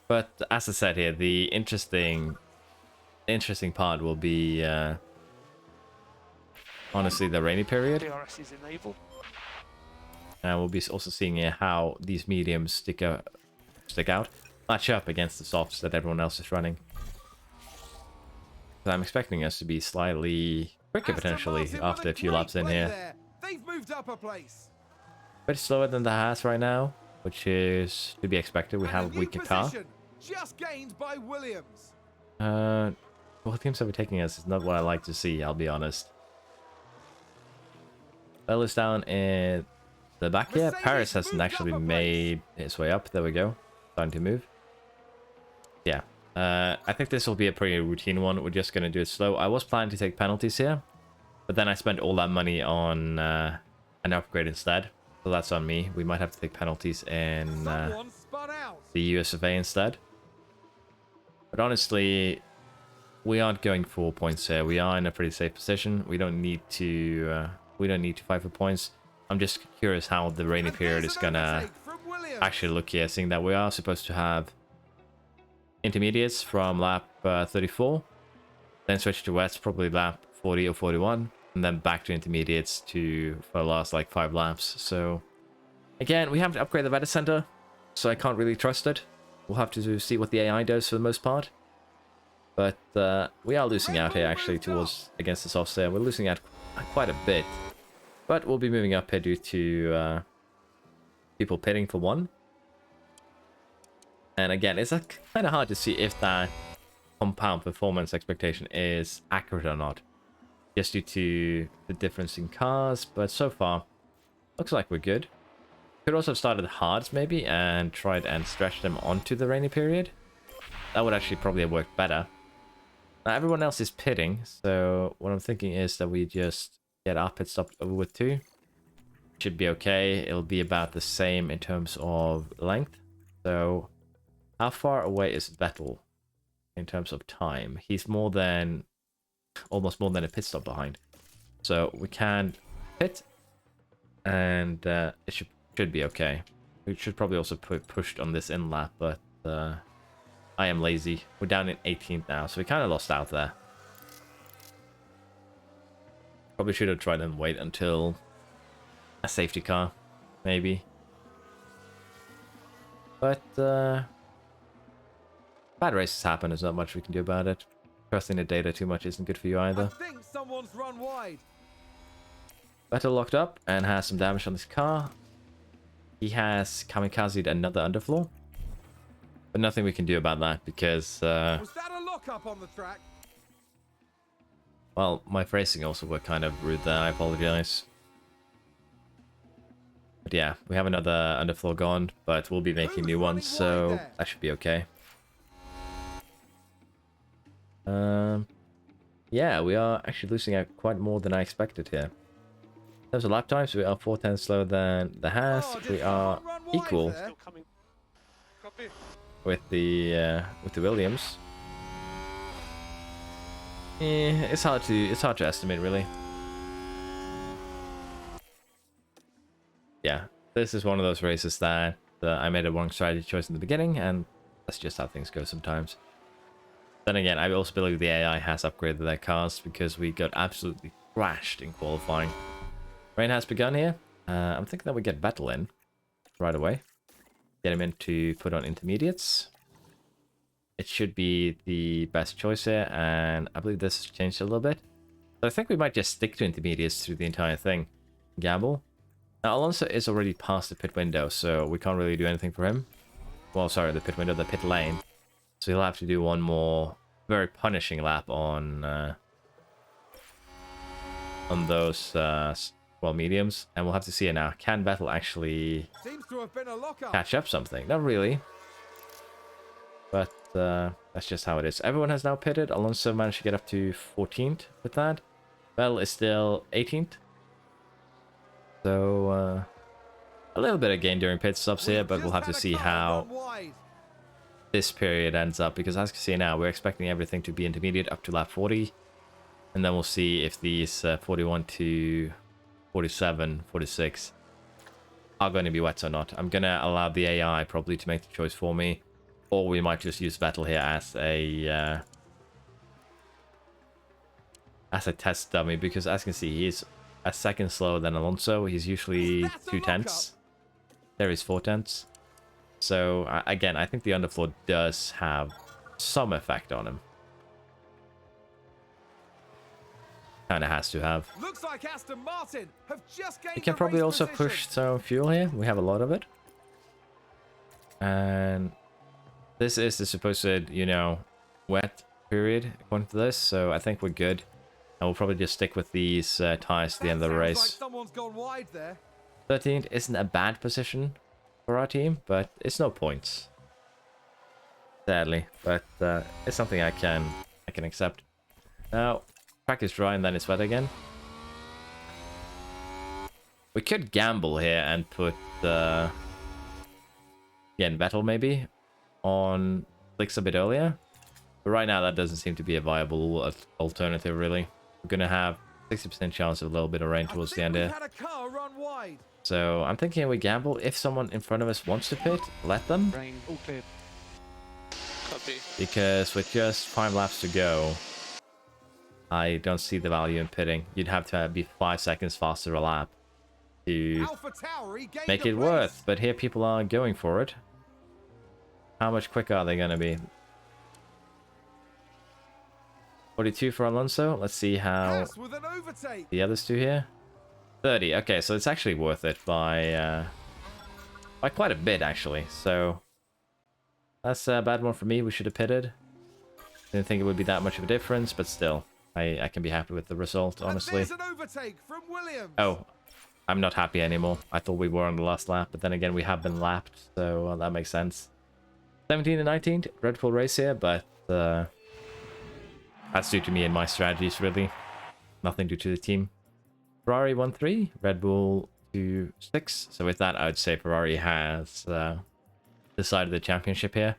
But as I said here, the interesting part will be honestly the rainy period. DRS is enabled. And we'll be also seeing here how these mediums stick out, match up against the softs that everyone else is running. So I'm expecting us to be slightly quicker potentially after a few laps in here. They've moved up a place. Bit slower than the Haas right now, which is to be expected. We have a weaker car. Just gained by Williams. What teams are we taking us is not what I like to see, I'll be honest. Bell is down in the back here. Paris hasn't actually made its way up. There we go. Starting to move. Yeah. I think this will be a pretty routine one. We're just going to do it slow. I was planning to take penalties here, but then I spent all that money on an upgrade instead. So that's on me. We might have to take penalties in the US of A instead. But honestly, we aren't going for points here. We are in a pretty safe position. We don't need to fight for points. I'm just curious how the rainy period is gonna actually look here, seeing that we are supposed to have intermediates from lap 34, then switch to wets probably lap 40 or 41, and then back to intermediates for the last like 5 laps. So again, we have to upgrade the weather center, so I can't really trust it. We'll have to see what the AI does for the most part. But we are losing out here actually against the softs there. We're losing out quite a bit. But we'll be moving up here due to people pitting for one. And again, it's kind of hard to see if that compound performance expectation is accurate or not, just due to the difference in cars. But so far, looks like we're good. Could also have started hards maybe and tried and stretched them onto the rainy period. That would actually probably have worked better. Now everyone else is pitting, so what I'm thinking is that we just get our pit stop over with 2. Should be okay. It'll be about the same in terms of length. So how far away is Vettel in terms of time? He's almost more than a pit stop behind. So we can pit, and it should be okay. We should probably also put pushed on this in lap, but I am lazy. We're down in 18th now, so we kind of lost out there. Probably should have tried and wait until a safety car, maybe. But bad races happen. There's not much we can do about it. Trusting the data too much isn't good for you either. I think someone's run wide. Vettel locked up and has some damage on this car. He has kamikazed another underfloor. But nothing we can do about that because... Was that a lockup on the track? Well, my phrasing also were kind of rude there. I apologize. But yeah, we have another underfloor gone, but we'll be making new ones, so that should be okay. Yeah, we are actually losing out quite more than I expected here. In terms of lap times, we are 4/10 slower than the Haas. We are equal with the Williams. It's hard to estimate really. Yeah, this is one of those races that I made a wrong strategy choice in the beginning, and that's just how things go sometimes. Then again, I also believe the AI has upgraded their cars because we got absolutely thrashed in qualifying. Rain has begun here. I'm thinking that we get Vettel in right away. Get him in to put on intermediates. It should be the best choice here, and I believe this has changed a little bit. So I think we might just stick to intermediates through the entire thing. Gamble. Now, Alonso is already past the pit window, so we can't really do anything for him. Well, sorry, the pit window, the pit lane. So he'll have to do one more very punishing lap on those, well, mediums. And we'll have to see it now. Can Vettel actually Seems to have been a lockup. catch up something? Not really. But that's just how it is. Everyone has now pitted. Alonso managed to get up to 14th with that. Vettel is still 18th. So, a little bit of gain during pit stops here, but we'll have to see how this period ends up, because as you can see now, we're expecting everything to be intermediate up to lap 40, and then we'll see if these 41 to 47, 46 are going to be wets or not. I'm going to allow the AI probably to make the choice for me, or we might just use Vettel here as a test dummy, because as you can see, he's a second slower than Alonso. He's usually 2 tenths. There is 4 tenths. So, again, I think the underfloor does have some effect on him. Kind of has to have. Looks like Aston Martin have just gained We can probably also push some fuel here. We have a lot of it. And this is the supposed, you know, wet period according to this. So I think we're good. And we'll probably just stick with these tires to the end of the race. Like someone's gone wide there. 13th isn't a bad position for our team, but it's no points. Sadly, but it's something I can accept. Now, track is dry and then it's wet again. We could gamble here and put Vettel maybe on Flicks a bit earlier. But right now that doesn't seem to be a viable alternative really. We're gonna have 60% chance of a little bit of rain towards the end here. Had a car run wide. So I'm thinking we gamble. If someone in front of us wants to pit, let them. Rain, all clear. Copy. Because with just 5 laps to go, I don't see the value in pitting. You'd have to be 5 seconds faster a lap to make it worth. But here people are going for it. How much quicker are they going to be? 42 for Alonso. Let's see how the others do here. 30. Okay, so it's actually worth it by quite a bit, actually. So that's a bad one for me. We should have pitted. Didn't think it would be that much of a difference, but still, I can be happy with the result, honestly. Oh, I'm not happy anymore. I thought we were on the last lap, but then again, we have been lapped, so that makes sense. 17 and 19, dreadful race here, but that's due to me and my strategies, really. Nothing due to the team. Ferrari 1-3, Red Bull 2-6. So with that, I would say Ferrari has decided the championship here.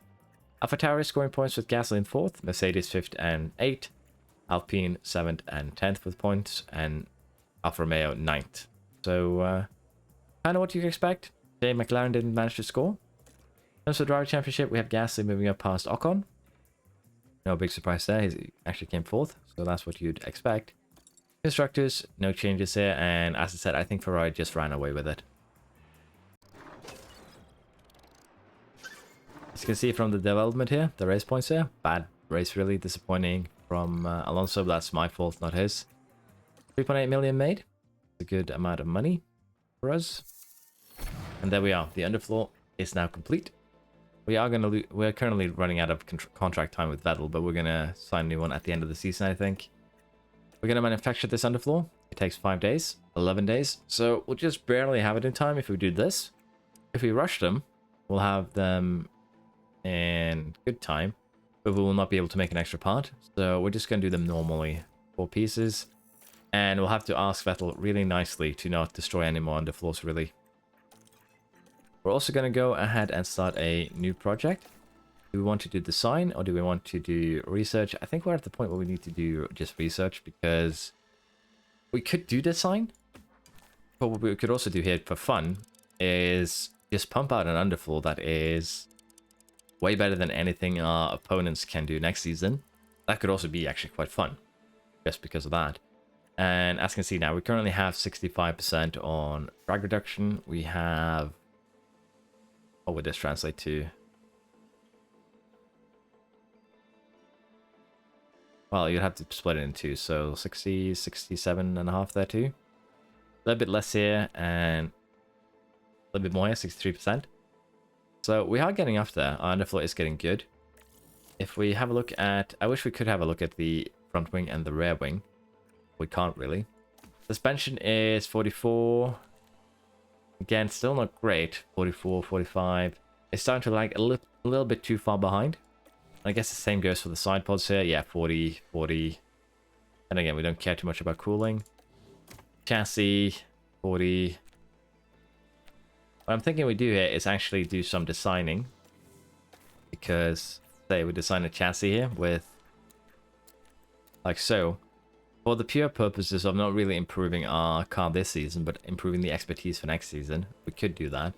AlphaTauri scoring points with Gasly 4th, Mercedes 5th and 8th, Alpine 7th and 10th with points, and Alfa Romeo 9th. So kind of what you expect. Today McLaren didn't manage to score. In terms of driver championship, we have Gasly moving up past Ocon. No big surprise there. He actually came 4th, so that's what you'd expect. Constructors, no changes here, and as I said, I think Ferrari just ran away with it. As you can see from the development here, the race points here, bad race, really disappointing from Alonso, but that's my fault, not his. 3.8 million made. It's a good amount of money for us. And there we are. The underfloor is now complete. We're currently running out of contract time with Vettel, but we're gonna sign a new one at the end of the season, I think. We're gonna manufacture this underfloor. It takes 5 days, 11 days. So we'll just barely have it in time if we do this. If we rush them, we'll have them in good time, but we will not be able to make an extra part. So we're just gonna do them normally, 4 pieces. And we'll have to ask Vettel really nicely to not destroy any more underfloors, really. We're also going to go ahead and start a new project. Do we want to do design or do we want to do research? I think we're at the point where we need to do just research, because we could do design. But what we could also do here for fun is just pump out an underfloor that is way better than anything our opponents can do next season. That could also be actually quite fun, just because of that. And as you can see now, we currently have 65% on drag reduction. We have... what would this translate to? Well, you'd have to split it in two, so 60, 67.5 there too. A little bit less here, and a little bit more here, 63%. So we are getting up there. Our underfloor is getting good. If we have a look at... I wish we could have a look at the front wing and the rear wing. We can't really. Suspension is 44. Again, still not great. 44, 45. It's starting to lag a little bit too far behind. I guess the same goes for the side pods here. Yeah, 40, 40. And again, we don't care too much about cooling. Chassis, 40. What I'm thinking we do here is actually do some designing. Because, say, we design a chassis here with... like so. For the pure purposes of not really improving our car this season, but improving the expertise for next season, we could do that.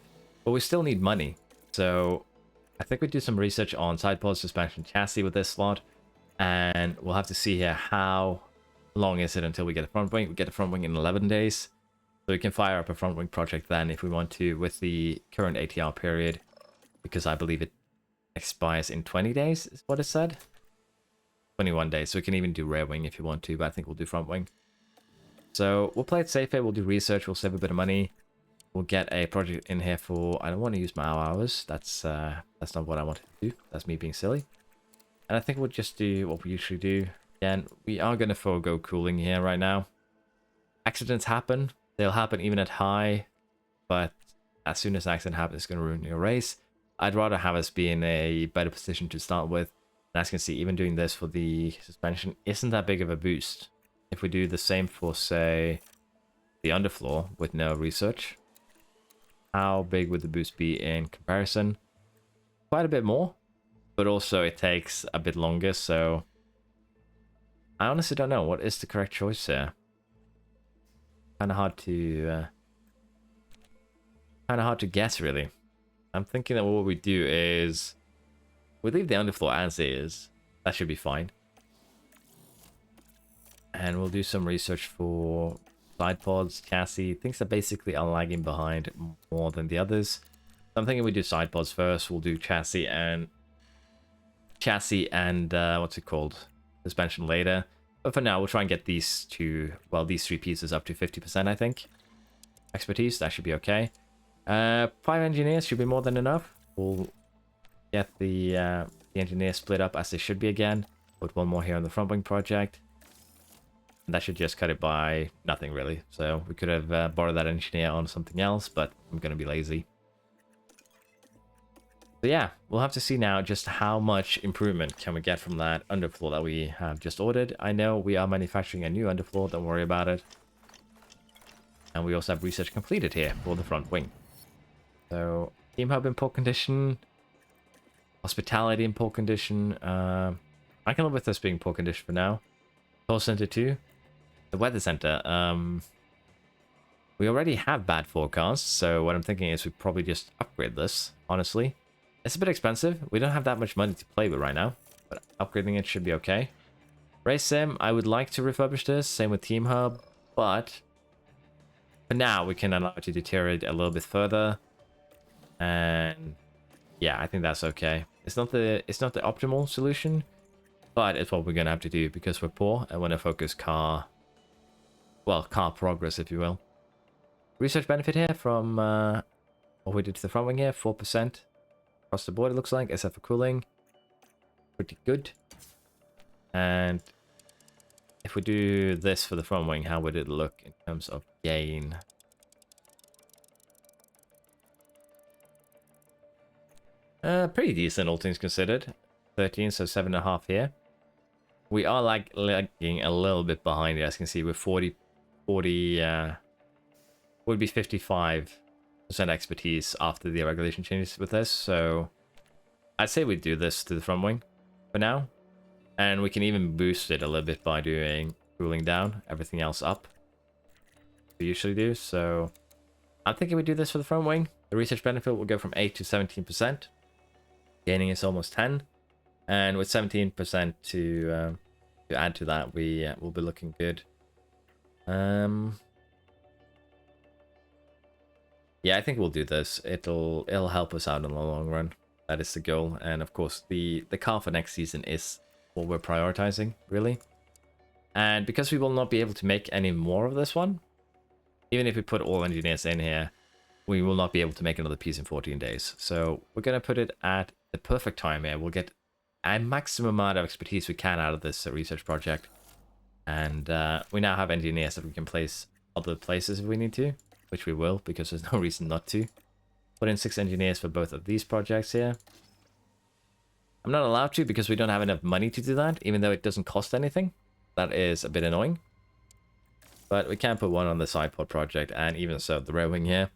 But we still need money. So... I think we do some research on side pod, suspension, chassis with this slot, and we'll have to see here how long is it until we get a front wing. We get a front wing in 11 days, so we can fire up a front wing project then if we want to with the current ATR period, because I believe it expires in 20 days is what it said. 21 days, so we can even do rear wing if you want to, but I think we'll do front wing. So we'll play it safe here, we'll do research, we'll save a bit of money. We'll get a project in here for... I don't want to use my hours. That's not what I wanted to do. That's me being silly. And I think we'll just do what we usually do. Again, we are going to forego cooling here right now. Accidents happen. They'll happen even at high. But as soon as an accident happens, it's going to ruin your race. I'd rather have us be in a better position to start with. And as you can see, even doing this for the suspension isn't that big of a boost. If we do the same for, say, the underfloor with no research... how big would the boost be in comparison? Quite a bit more, but also it takes a bit longer, so I honestly don't know what is the correct choice here. Kind of hard to guess, really. I'm thinking that what we do is we leave the underfloor as is. That should be fine, and we'll do some research for side pods, chassis, things that basically are lagging behind more than the others. So I'm thinking we do side pods first. We'll do chassis and what's it called? Suspension later. But for now, we'll try and get these two, well, these three pieces up to 50%, I think. Expertise, that should be okay. 5 engineers should be more than enough. We'll get the engineers split up as they should be again. Put one more here on the front wing project. And that should just cut it by nothing, really. So we could have borrowed that engineer on something else, but I'm going to be lazy. So yeah, we'll have to see now just how much improvement can we get from that underfloor that we have just ordered. I know we are manufacturing a new underfloor, don't worry about it. And we also have research completed here for the front wing. So, team hub in poor condition. Hospitality in poor condition. I can live with this being poor condition for now. Call center 2. The weather center. We already have bad forecasts, so what I'm thinking is we probably just upgrade this, honestly. It's a bit expensive. We don't have that much money to play with right now, but upgrading it should be okay. Race sim, I would like to refurbish this. Same with team hub, but for now we can allow it to deteriorate a little bit further. And yeah, I think that's okay. It's not the optimal solution, but it's what we're gonna have to do because we're poor and want to focus car progress, if you will. Research benefit here from what we did to the front wing here, 4% across the board it looks like, except for cooling. Pretty good. And if we do this for the front wing, how would it look in terms of gain? Pretty decent, all things considered. 13, so 7.5 here. We are lagging a little bit behind, as you can see, with 40 would be 55% expertise after the regulation changes with this, so I'd say we do this to the front wing for now. And we can even boost it a little bit by doing cooling down, everything else up. We usually do, so I'm thinking we do this for the front wing. The research benefit will go from 8 to 17%. Gaining is almost 10. And with 17% to add to that, we will be looking good. Yeah, I think we'll do this. It'll help us out in the long run. That is the goal. And of course, the car for next season is what we're prioritizing, really. And because we will not be able to make any more of this one, even if we put all engineers in here, we will not be able to make another piece in 14 days. So we're going to put it at the perfect time here. We'll get a maximum amount of expertise we can out of this research project. And we now have engineers that we can place other places if we need to, which we will, because there's no reason not to. Put in 6 engineers for both of these projects here. I'm not allowed to because we don't have enough money to do that, even though it doesn't cost anything. That is a bit annoying. But we can put one on the side pod project, and even so, the rear wing here.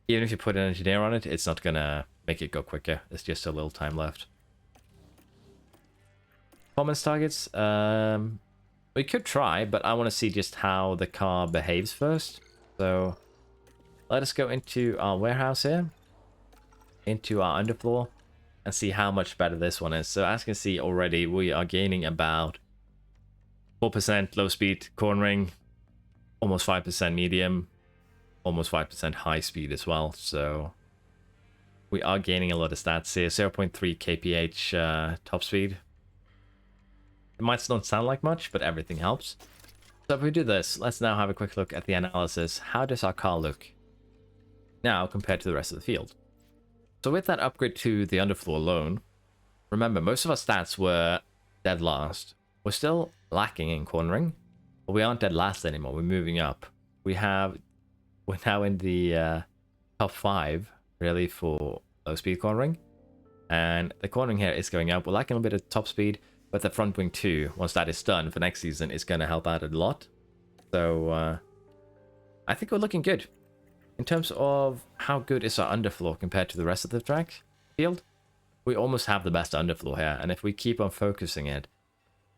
Even if you put an engineer on it, it's not gonna make it go quicker. There's just a little time left. Performance targets. We could try, but I want to see just how the car behaves first. So let us go into our warehouse here, into our underfloor, and see how much better this one is. So as you can see already, we are gaining about 4% low speed cornering, almost 5% medium, almost 5% high speed as well. So we are gaining a lot of stats here. 0.3 kph top speed. It might not sound like much, but everything helps. So if we do this, let's now have a quick look at the analysis. How does our car look now compared to the rest of the field? So with that upgrade to the underfloor alone, remember, most of our stats were dead last. We're still lacking in cornering, but we aren't dead last anymore. We're moving up. We're now in the top 5, really, for low speed cornering. And the cornering here is going up. We're lacking a bit of top speed, but the front wing too, once that is done for next season, is going to help out a lot. So I think we're looking good. In terms of how good is our underfloor compared to the rest of the track field, we almost have the best underfloor here. And if we keep on focusing it,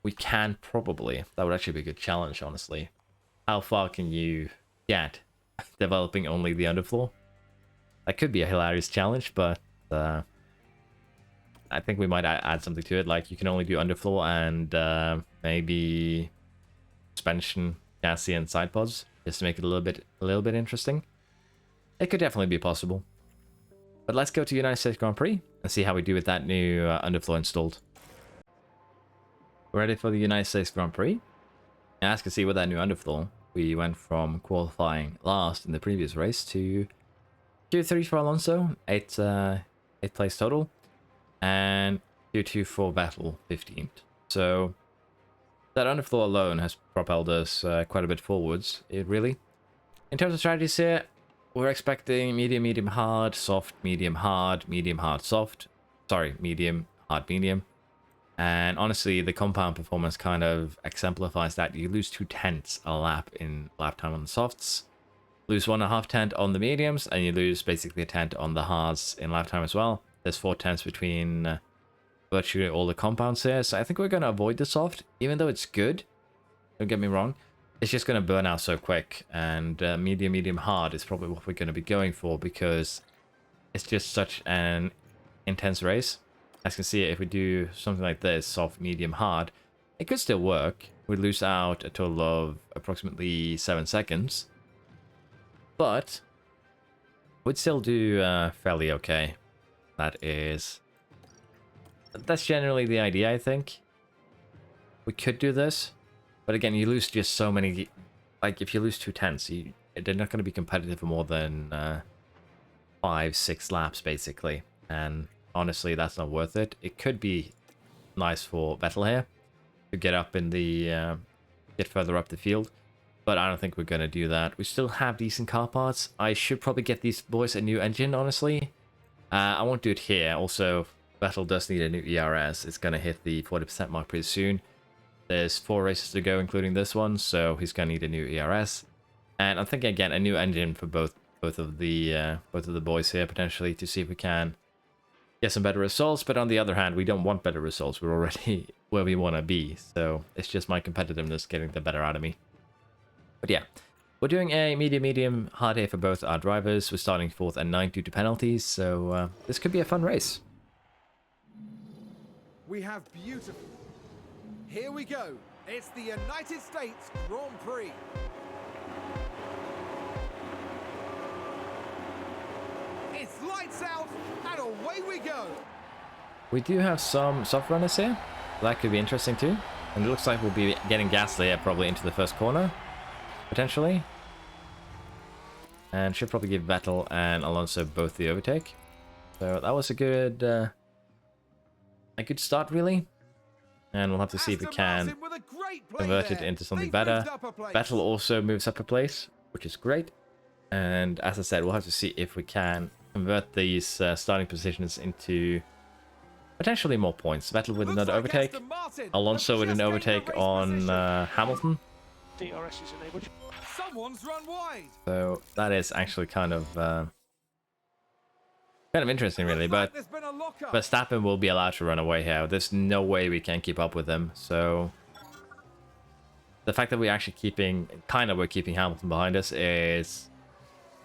we can probably, that would actually be a good challenge, honestly. How far can you get developing only the underfloor? That could be a hilarious challenge, but I think we might add something to it. Like you can only do underfloor and maybe suspension, chassis, and side pods, just to make it a little bit interesting. It could definitely be possible. But let's go to United States Grand Prix and see how we do with that new underfloor installed. We're ready for the United States Grand Prix. And as you can see with that new underfloor, we went from qualifying last in the previous race to Q3 for Alonso, 8th place total, and Q2 for Vettel, 15th. So that underfloor alone has propelled us quite a bit forwards, really. In terms of strategies here, we're expecting medium, medium, hard, soft, medium, hard, soft. Sorry, medium, hard, medium. And honestly, the compound performance kind of exemplifies that. You lose 2/10 a lap in lap time on the softs, lose 1.5 tenth on the mediums, and you lose basically a tenth on the hards in lap time as well. There's 4 tenths between virtually all the compounds here. So I think we're going to avoid the soft, even though it's good. Don't get me wrong. It's just going to burn out so quick, and medium, medium, hard is probably what we're going to be going for because it's just such an intense race. As you can see, if we do something like this, soft, medium, hard, it could still work. We lose out a total of approximately 7 seconds, but we'd still do fairly okay. That's generally the idea, I think. We could do this. But again, you lose just so many, like if you lose 2/10, they're not going to be competitive for more than 5-6 laps, basically. And honestly, that's not worth it. It could be nice for Vettel here to get up in the, get further up the field. But I don't think we're going to do that. We still have decent car parts. I should probably get these boys a new engine, honestly. I won't do it here. Also, Vettel does need a new ERS. It's going to hit the 40% mark pretty soon. There's 4 races to go, including this one, so he's gonna need a new ERS. And I'm thinking again a new engine for both of the boys here potentially to see if we can get some better results, but on the other hand, we don't want better results. We're already where we want to be, so it's just my competitiveness getting the better out of me. But yeah, we're doing a medium hard here for both our drivers. We're starting 4th and 9th due to penalties, so this could be a fun race. We have beautiful. Here we go. It's the United States Grand Prix. It's lights out and away we go. We do have some soft runners here. That could be interesting too. And it looks like we'll be getting Gasly here probably into the first corner, potentially. And should probably give Vettel and Alonso both the overtake. So that was a good start really. And we'll have to see if we can convert it into something better. Vettel also moves up a place, which is great. And as I said, we'll have to see if we can convert these starting positions into potentially more points. Vettel with another overtake. Alonso with an overtake on Hamilton. DRS is enabled. Someone's run wide. So that is actually kind of interesting, really. But Verstappen will be allowed to run away here. There's no way we can keep up with him. So the fact that we're actually keeping Hamilton behind us is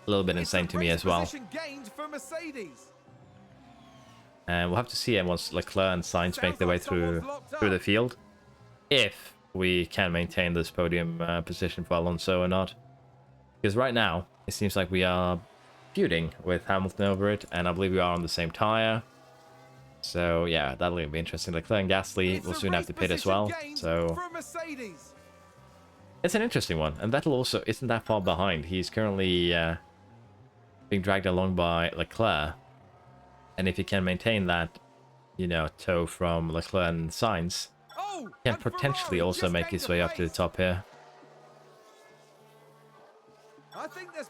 a little bit insane to me as well. And we'll have to see once Leclerc and Sainz make their way through the field, if we can maintain this podium position for Alonso or not. Because right now, it seems like we are feuding with Hamilton over it, and I believe we are on the same tyre. So yeah, that'll be interesting. Leclerc and Gasly will soon have to pit as well. So it's an interesting one. And Vettel also isn't that far behind. He's currently being dragged along by Leclerc. And if he can maintain that, you know, tow from Leclerc and Sainz, he can potentially also make his way up to the top here.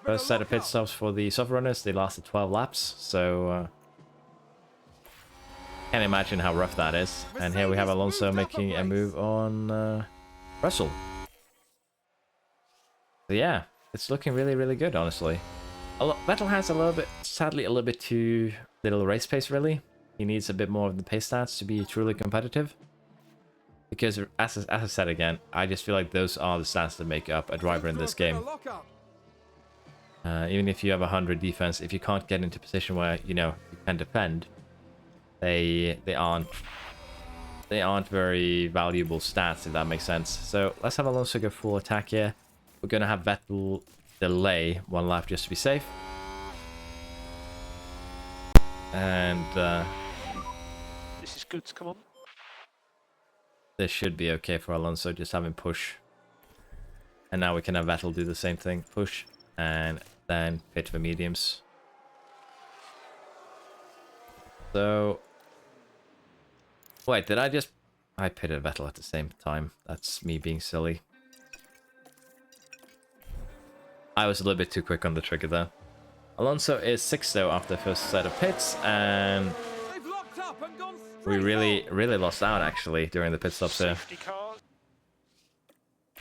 First set of pit stops for the soft runners. They lasted 12 laps, so can't imagine how rough that is. And here we have Alonso making a move on Russell. So yeah, it's looking really, really good, honestly. Vettel has sadly a little bit too little race pace, really. He needs a bit more of the pace stats to be truly competitive. Because, as I said again, I just feel like those are the stats that make up a driver in this game. Even if you have 100 defense, if you can't get into a position where, you know, you can defend, they aren't very valuable stats, if that makes sense. So let's have Alonso go full attack here. We're going to have Vettel delay one lap just to be safe. And this is good, come on. This should be okay for Alonso, just have him push. And now we can have Vettel do the same thing, push, and then pit for mediums. So, wait, I pitted Vettel at the same time. That's me being silly. I was a little bit too quick on the trigger there. Alonso is 6th though after the first set of pits, and we really lost out actually during the pit stops here.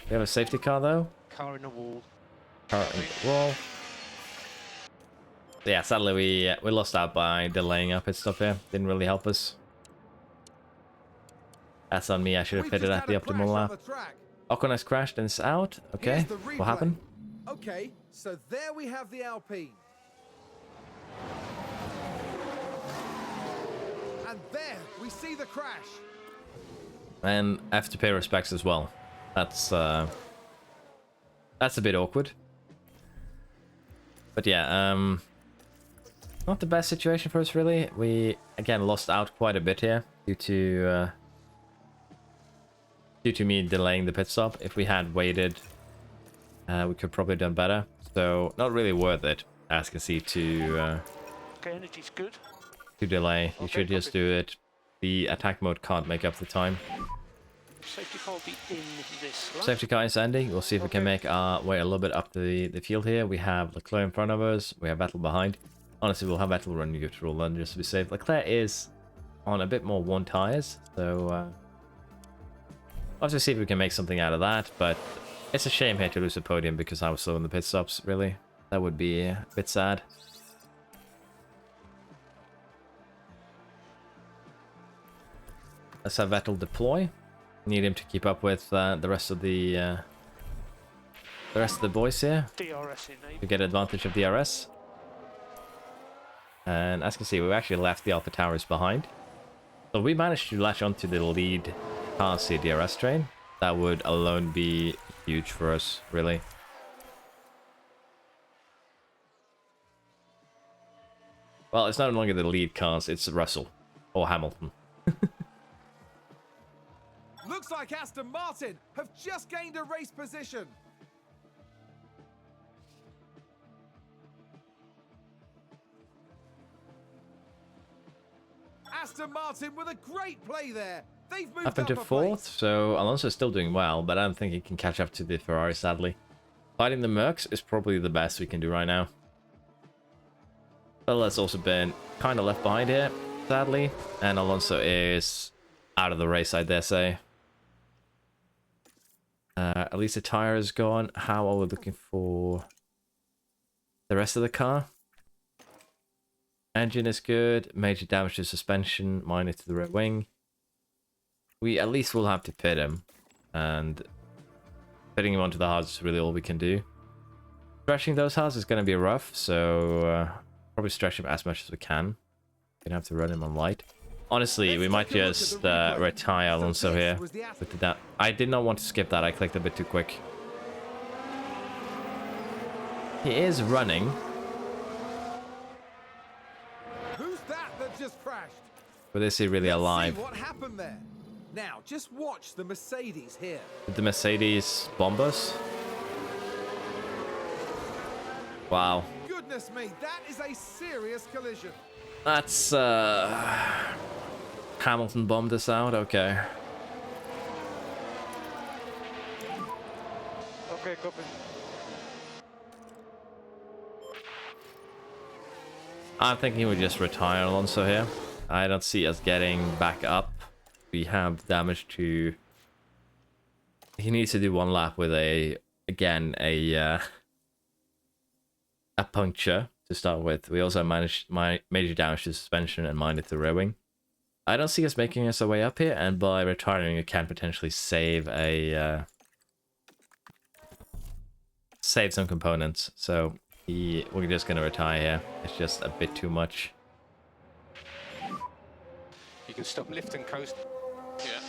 We have a safety car though. Car in the wall. Car in the wall. Yeah, sadly we lost out by delaying our pit stop here. Didn't really help us. That's on me. I should have pitted at the optimal lap. Ocon has crashed and is out. Okay, what happened? Okay, so there we have the Alpine. And there we see the crash. And I have to pay respects as well. That's a bit awkward. But yeah, not the best situation for us really. We again lost out quite a bit here due to me delaying the pit stop. If we had waited, we could probably have done better. So not really worth it, as you can see, to okay, energy's good. To delay. You Okay, should just do it. The attack mode can't make up the time. Safety car will be in this lap. Safety car is ending. We'll see if we can make our way a little bit up the field here. We have Leclerc in front of us. We have Vettel behind. Honestly, we'll have Vettel run neutral then just to be safe. Leclerc is on a bit more one tires, so we'll have to see if we can make something out of that. But it's a shame here to lose the podium because I was slow in the pit stops, really. That would be a bit sad. Let's have Vettel deploy. Need him to keep up with the rest of the boys here DRS in name. to get advantage of DRS. And as you can see, we've actually left the Alpha Towers behind. So we managed to latch onto the lead Class C DRS train. That would alone be huge for us, really. Well, it's no longer the lead cars, it's Russell or Hamilton. Looks like Aston Martin have just gained a race position. Aston Martin with a great play there. They've moved Up into a fourth, place. so Alonso's still doing well, but I don't think he can catch up to the Ferrari, sadly. Fighting the Mercs is probably the best we can do right now. Bella's also been kind of left behind here, sadly, and Alonso is out of the race, I dare say. At least the tire is gone. How are we looking for the rest of the car? Engine is good. Major damage to suspension, minor to the rear wing. We at least will have to pit him, and pitting him onto the hards is really all we can do. Stretching those hards is going to be rough, so probably stretch him as much as we can. Gonna have to run him on light. Honestly, we might just retire Alonso here with that. I did not want to skip that. I clicked a bit too quick. He is running. Who's that just crashed? But is he really alive? See what happened there? Now, just watch the Mercedes here. Did the Mercedes bomb us? Wow. Goodness me, that is a serious collision. That's, Hamilton bombed us out, okay. Okay, copy. I'm thinking we just retire Alonso here. I don't see us getting back up. We have damage to... He needs to do one lap with a puncture to start with. We also managed major damage to suspension and minor to the rear wing. I don't see us making us our way up here, and by retiring we can potentially save save some components. So we're just gonna retire here. It's just a bit too much. You can stop, lift and coast. Yeah.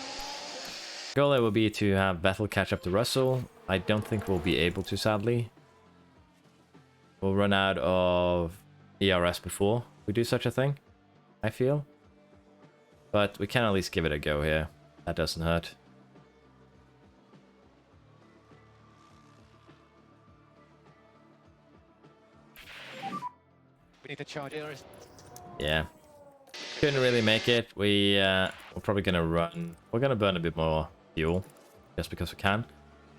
Goal there will be to have Vettel catch up to Russell. I don't think we'll be able to, sadly. We'll run out of ERS before we do such a thing, I feel. But we can at least give it a go here. That doesn't hurt. We need to charge ERS. Yeah. Couldn't really make it. We're probably gonna run. We're gonna burn a bit more fuel, just because we can.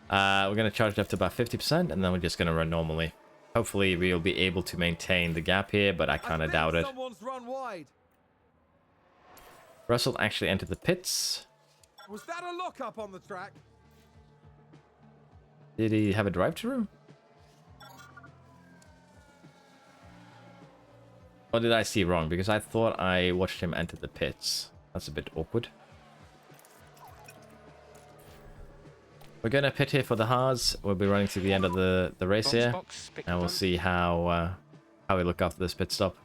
We're gonna charge it up to about 50%, and then we're just gonna run normally. Hopefully, we'll be able to maintain the gap here, but I kind of doubt it. Someone's run wide. Russell actually entered the pits. Was that a lockup on the track? Did he have a drive-through? Or did I see wrong? Because I thought I watched him enter the pits. That's a bit awkward. We're gonna pit here for the hards. We'll be running to the end of the race here, and we'll see how we look after this pit stop.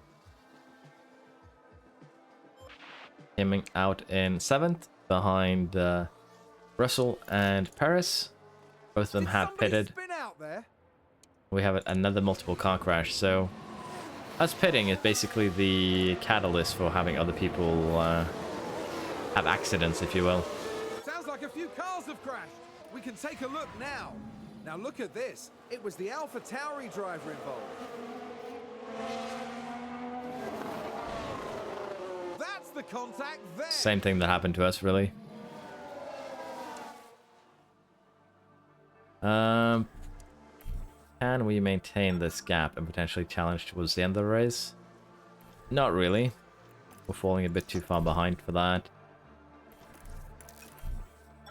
Aiming out in 7th, behind Russell and Paris. Both of them have pitted. Spin out there? We have another multiple car crash, so us pitting is basically the catalyst for having other people have accidents, if you will. Sounds like a few cars have crashed. We can take a look now. Now look at this. It was the Alpha Tauri driver involved. That's the contact there. Same thing that happened to us, really. Can we maintain this gap and potentially challenge towards the end of the race? Not really. We're falling a bit too far behind for that.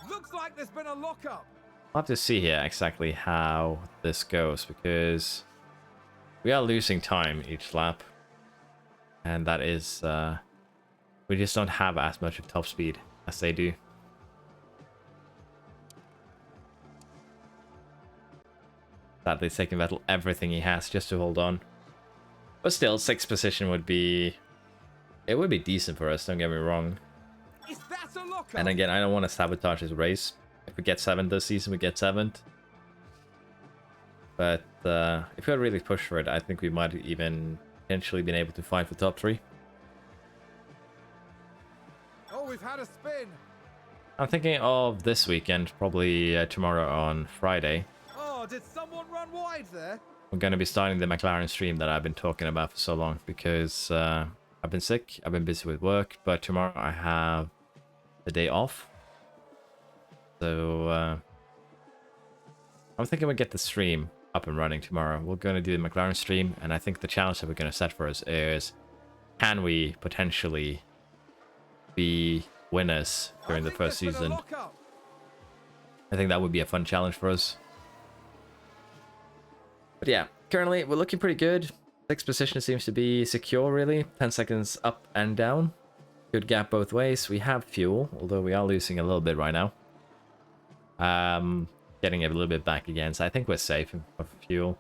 Looks like there's been a lockup. I'll have to see here exactly how this goes, because we are losing time each lap. And that is... we just don't have as much of top speed as they do. Sadly, it's taking Vettel everything he has just to hold on. But still, 6th position would be... It would be decent for us, don't get me wrong. Is that a lockup? And again, I don't want to sabotage his race. If we get 7th this season, we get 7th. But if we had really pushed for it, I think we might have even potentially been able to fight for top 3. Oh, we've had a spin. I'm thinking of this weekend, probably tomorrow on Friday. Oh, did someone run wide there? I'm going to be starting the McLaren stream that I've been talking about for so long because I've been sick, I've been busy with work, but tomorrow I have the day off. So I'm thinking we'll get the stream up and running tomorrow. We're going to do the McLaren stream, and I think the challenge that we're going to set for us is, can we potentially be winners during the first season? I think that would be a fun challenge for us. But yeah, currently we're looking pretty good. 6th position seems to be secure, really. 10 seconds up and down. Good gap both ways. We have fuel, although we are losing a little bit right now. Getting a little bit back again, so I think we're safe of fuel.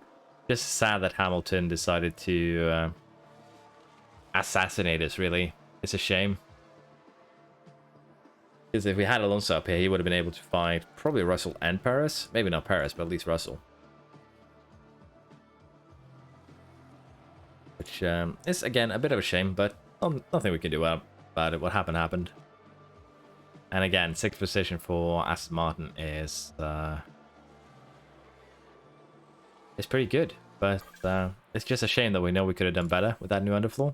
Just sad that Hamilton decided to assassinate us, really. It's a shame. Because if we had Alonso up here, he would have been able to fight probably Russell and Perez. Maybe not Perez, but at least Russell. Which is, again, a bit of a shame, but nothing we can do about it. What happened, happened. And again, 6th position for Aston Martin is pretty good. But it's just a shame that we know we could have done better with that new underfloor.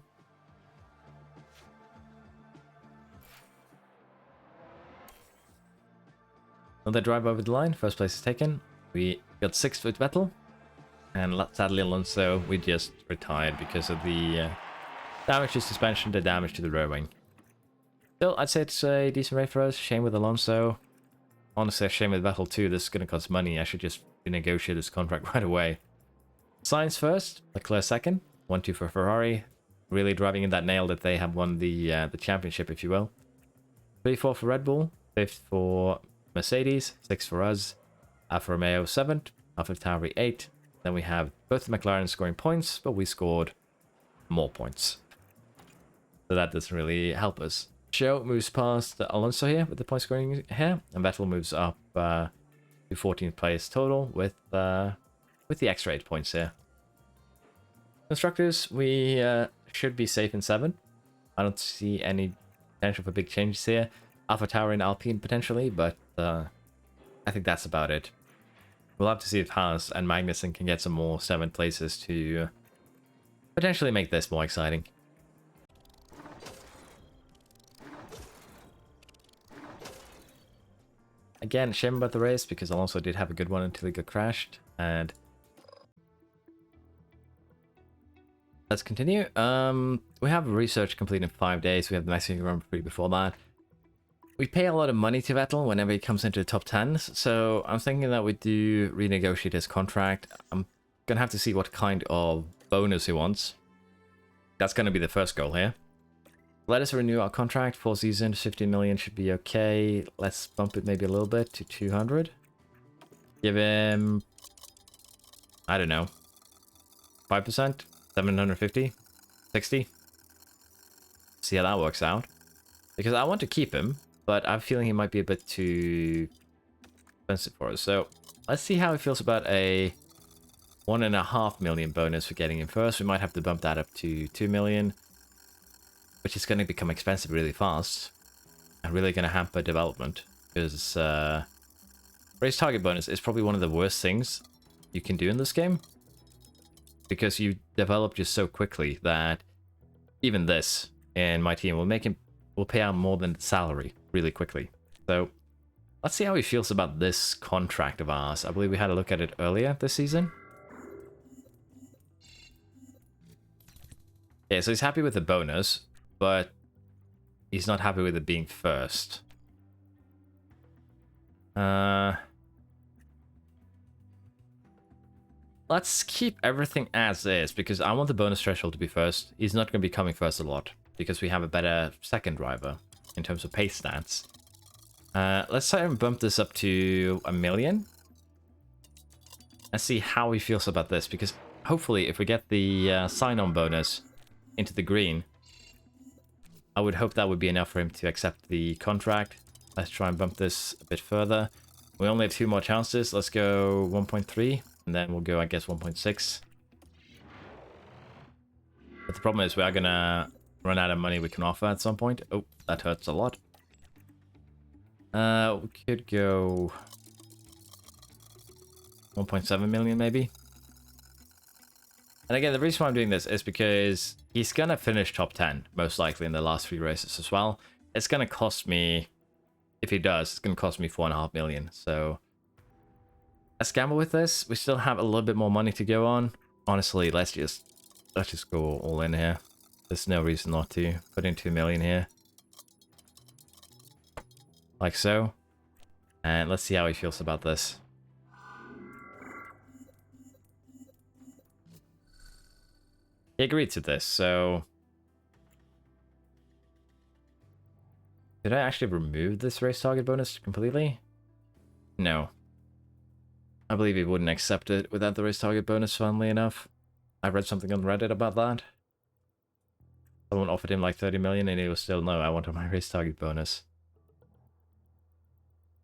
Another drive over the line. First place is taken. We got 6th with Vettel. And sadly, Alonso, we just retired because of the damage to suspension, the damage to the rear wing. Still, I'd say it's a decent race for us. Shame with Alonso. Honestly, a shame with Vettel too. This is going to cost money. I should just renegotiate this contract right away. Sainz first, Leclerc second. 1-2 for Ferrari. Really driving in that nail that they have won the championship, if you will. 3-4 for Red Bull. 5th for Mercedes. 6th for us. Alfa Romeo 7th. AlphaTauri 8th. Then we have both the McLaren scoring points, but we scored more points. So that doesn't really help us. Show moves past Alonso here with the point scoring here, and Vettel moves up to 14th place total with the extra 8 points here. Constructors, we should be safe in 7th. I don't see any potential for big changes here. AlphaTauri and Alpine potentially, but I think that's about it. We'll have to see if Haas and Magnussen can get some more 7th places to potentially make this more exciting. Again, shame about the race because Alonso did have a good one until he got crashed. And let's continue. We have research complete in 5 days. We have the Mexican Grand Prix before that. We pay a lot of money to Vettel whenever he comes into the top 10s, so I'm thinking that we do renegotiate his contract. I'm going to have to see what kind of bonus he wants. That's going to be the first goal here. Let us renew our contract. 4 seasons, 15 million should be okay. Let's bump it maybe a little bit to 200. Give him, I don't know, 5%? 750? 60? See how that works out. Because I want to keep him, but I'm feeling he might be a bit too expensive for us. So let's see how he feels about a 1.5 million bonus for getting him first. We might have to bump that up to 2 million, which is going to become expensive really fast and really going to hamper development. Because race target bonus is probably one of the worst things you can do in this game, because you develop just so quickly that even this in my team will pay out more than salary really quickly. So let's see how he feels about this contract of ours. I believe we had a look at it earlier this season. Yeah, so he's happy with the bonus, but he's not happy with it being first. Let's keep everything as is, because I want the bonus threshold to be first. He's not going to be coming first a lot, because we have a better second driver in terms of pace stats. Let's try and bump this up to 1 million. And see how he feels about this, because hopefully if we get the sign-on bonus into the green, I would hope that would be enough for him to accept the contract. Let's try and bump this a bit further. We only have 2 more chances. Let's go 1.3, and then we'll go, I guess, 1.6. But the problem is we are gonna run out of money we can offer at some point. Oh, that hurts a lot. We could go 1.7 million maybe. And again, the reason why I'm doing this is because he's gonna finish top 10, most likely in the last 3 races as well. It's gonna cost me, if he does, it's gonna cost me 4.5 million. So let's gamble with this. We still have a little bit more money to go on. Honestly, let's just go all in here. There's no reason not to. Put in 2 million here. Like so. And let's see how he feels about this. He agreed to this, so... Did I actually remove this race target bonus completely? No. I believe he wouldn't accept it without the race target bonus, funnily enough. I read something on Reddit about that. Someone offered him like 30 million and he was still, no, I wanted my race target bonus.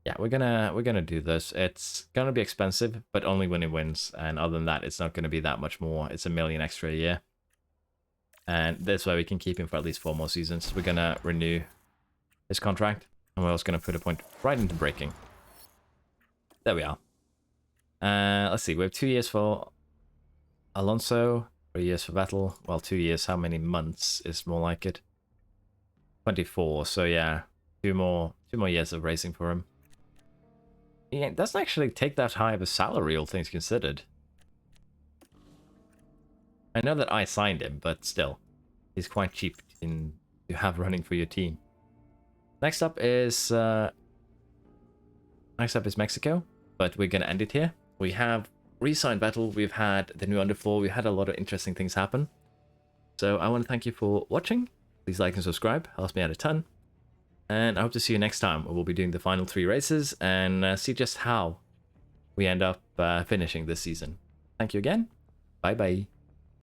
Yeah, we're gonna do this. It's gonna be expensive, but only when he wins. And other than that, it's not gonna be that much more. It's 1 million extra a year. And that's why we can keep him for at least 4 more seasons. We're gonna renew his contract. And we're also gonna put a point right into braking. There we are. Let's see, we have 2 years for Alonso, 3 years for Vettel. Well, 2 years, how many months is more like it? 24, so yeah, 2 more years of racing for him. He doesn't actually take that high of a salary, all things considered. I know that I signed him, but still, he's quite cheap to have running for your team. Next up is Mexico, but we're gonna end it here. We have re-signed Vettel, we've had the new Underfloor, we had a lot of interesting things happen. So I want to thank you for watching. Please like and subscribe, helps me out a ton. And I hope to see you next time, where we'll be doing the final 3 races and see just how we end up finishing this season. Thank you again. Bye bye.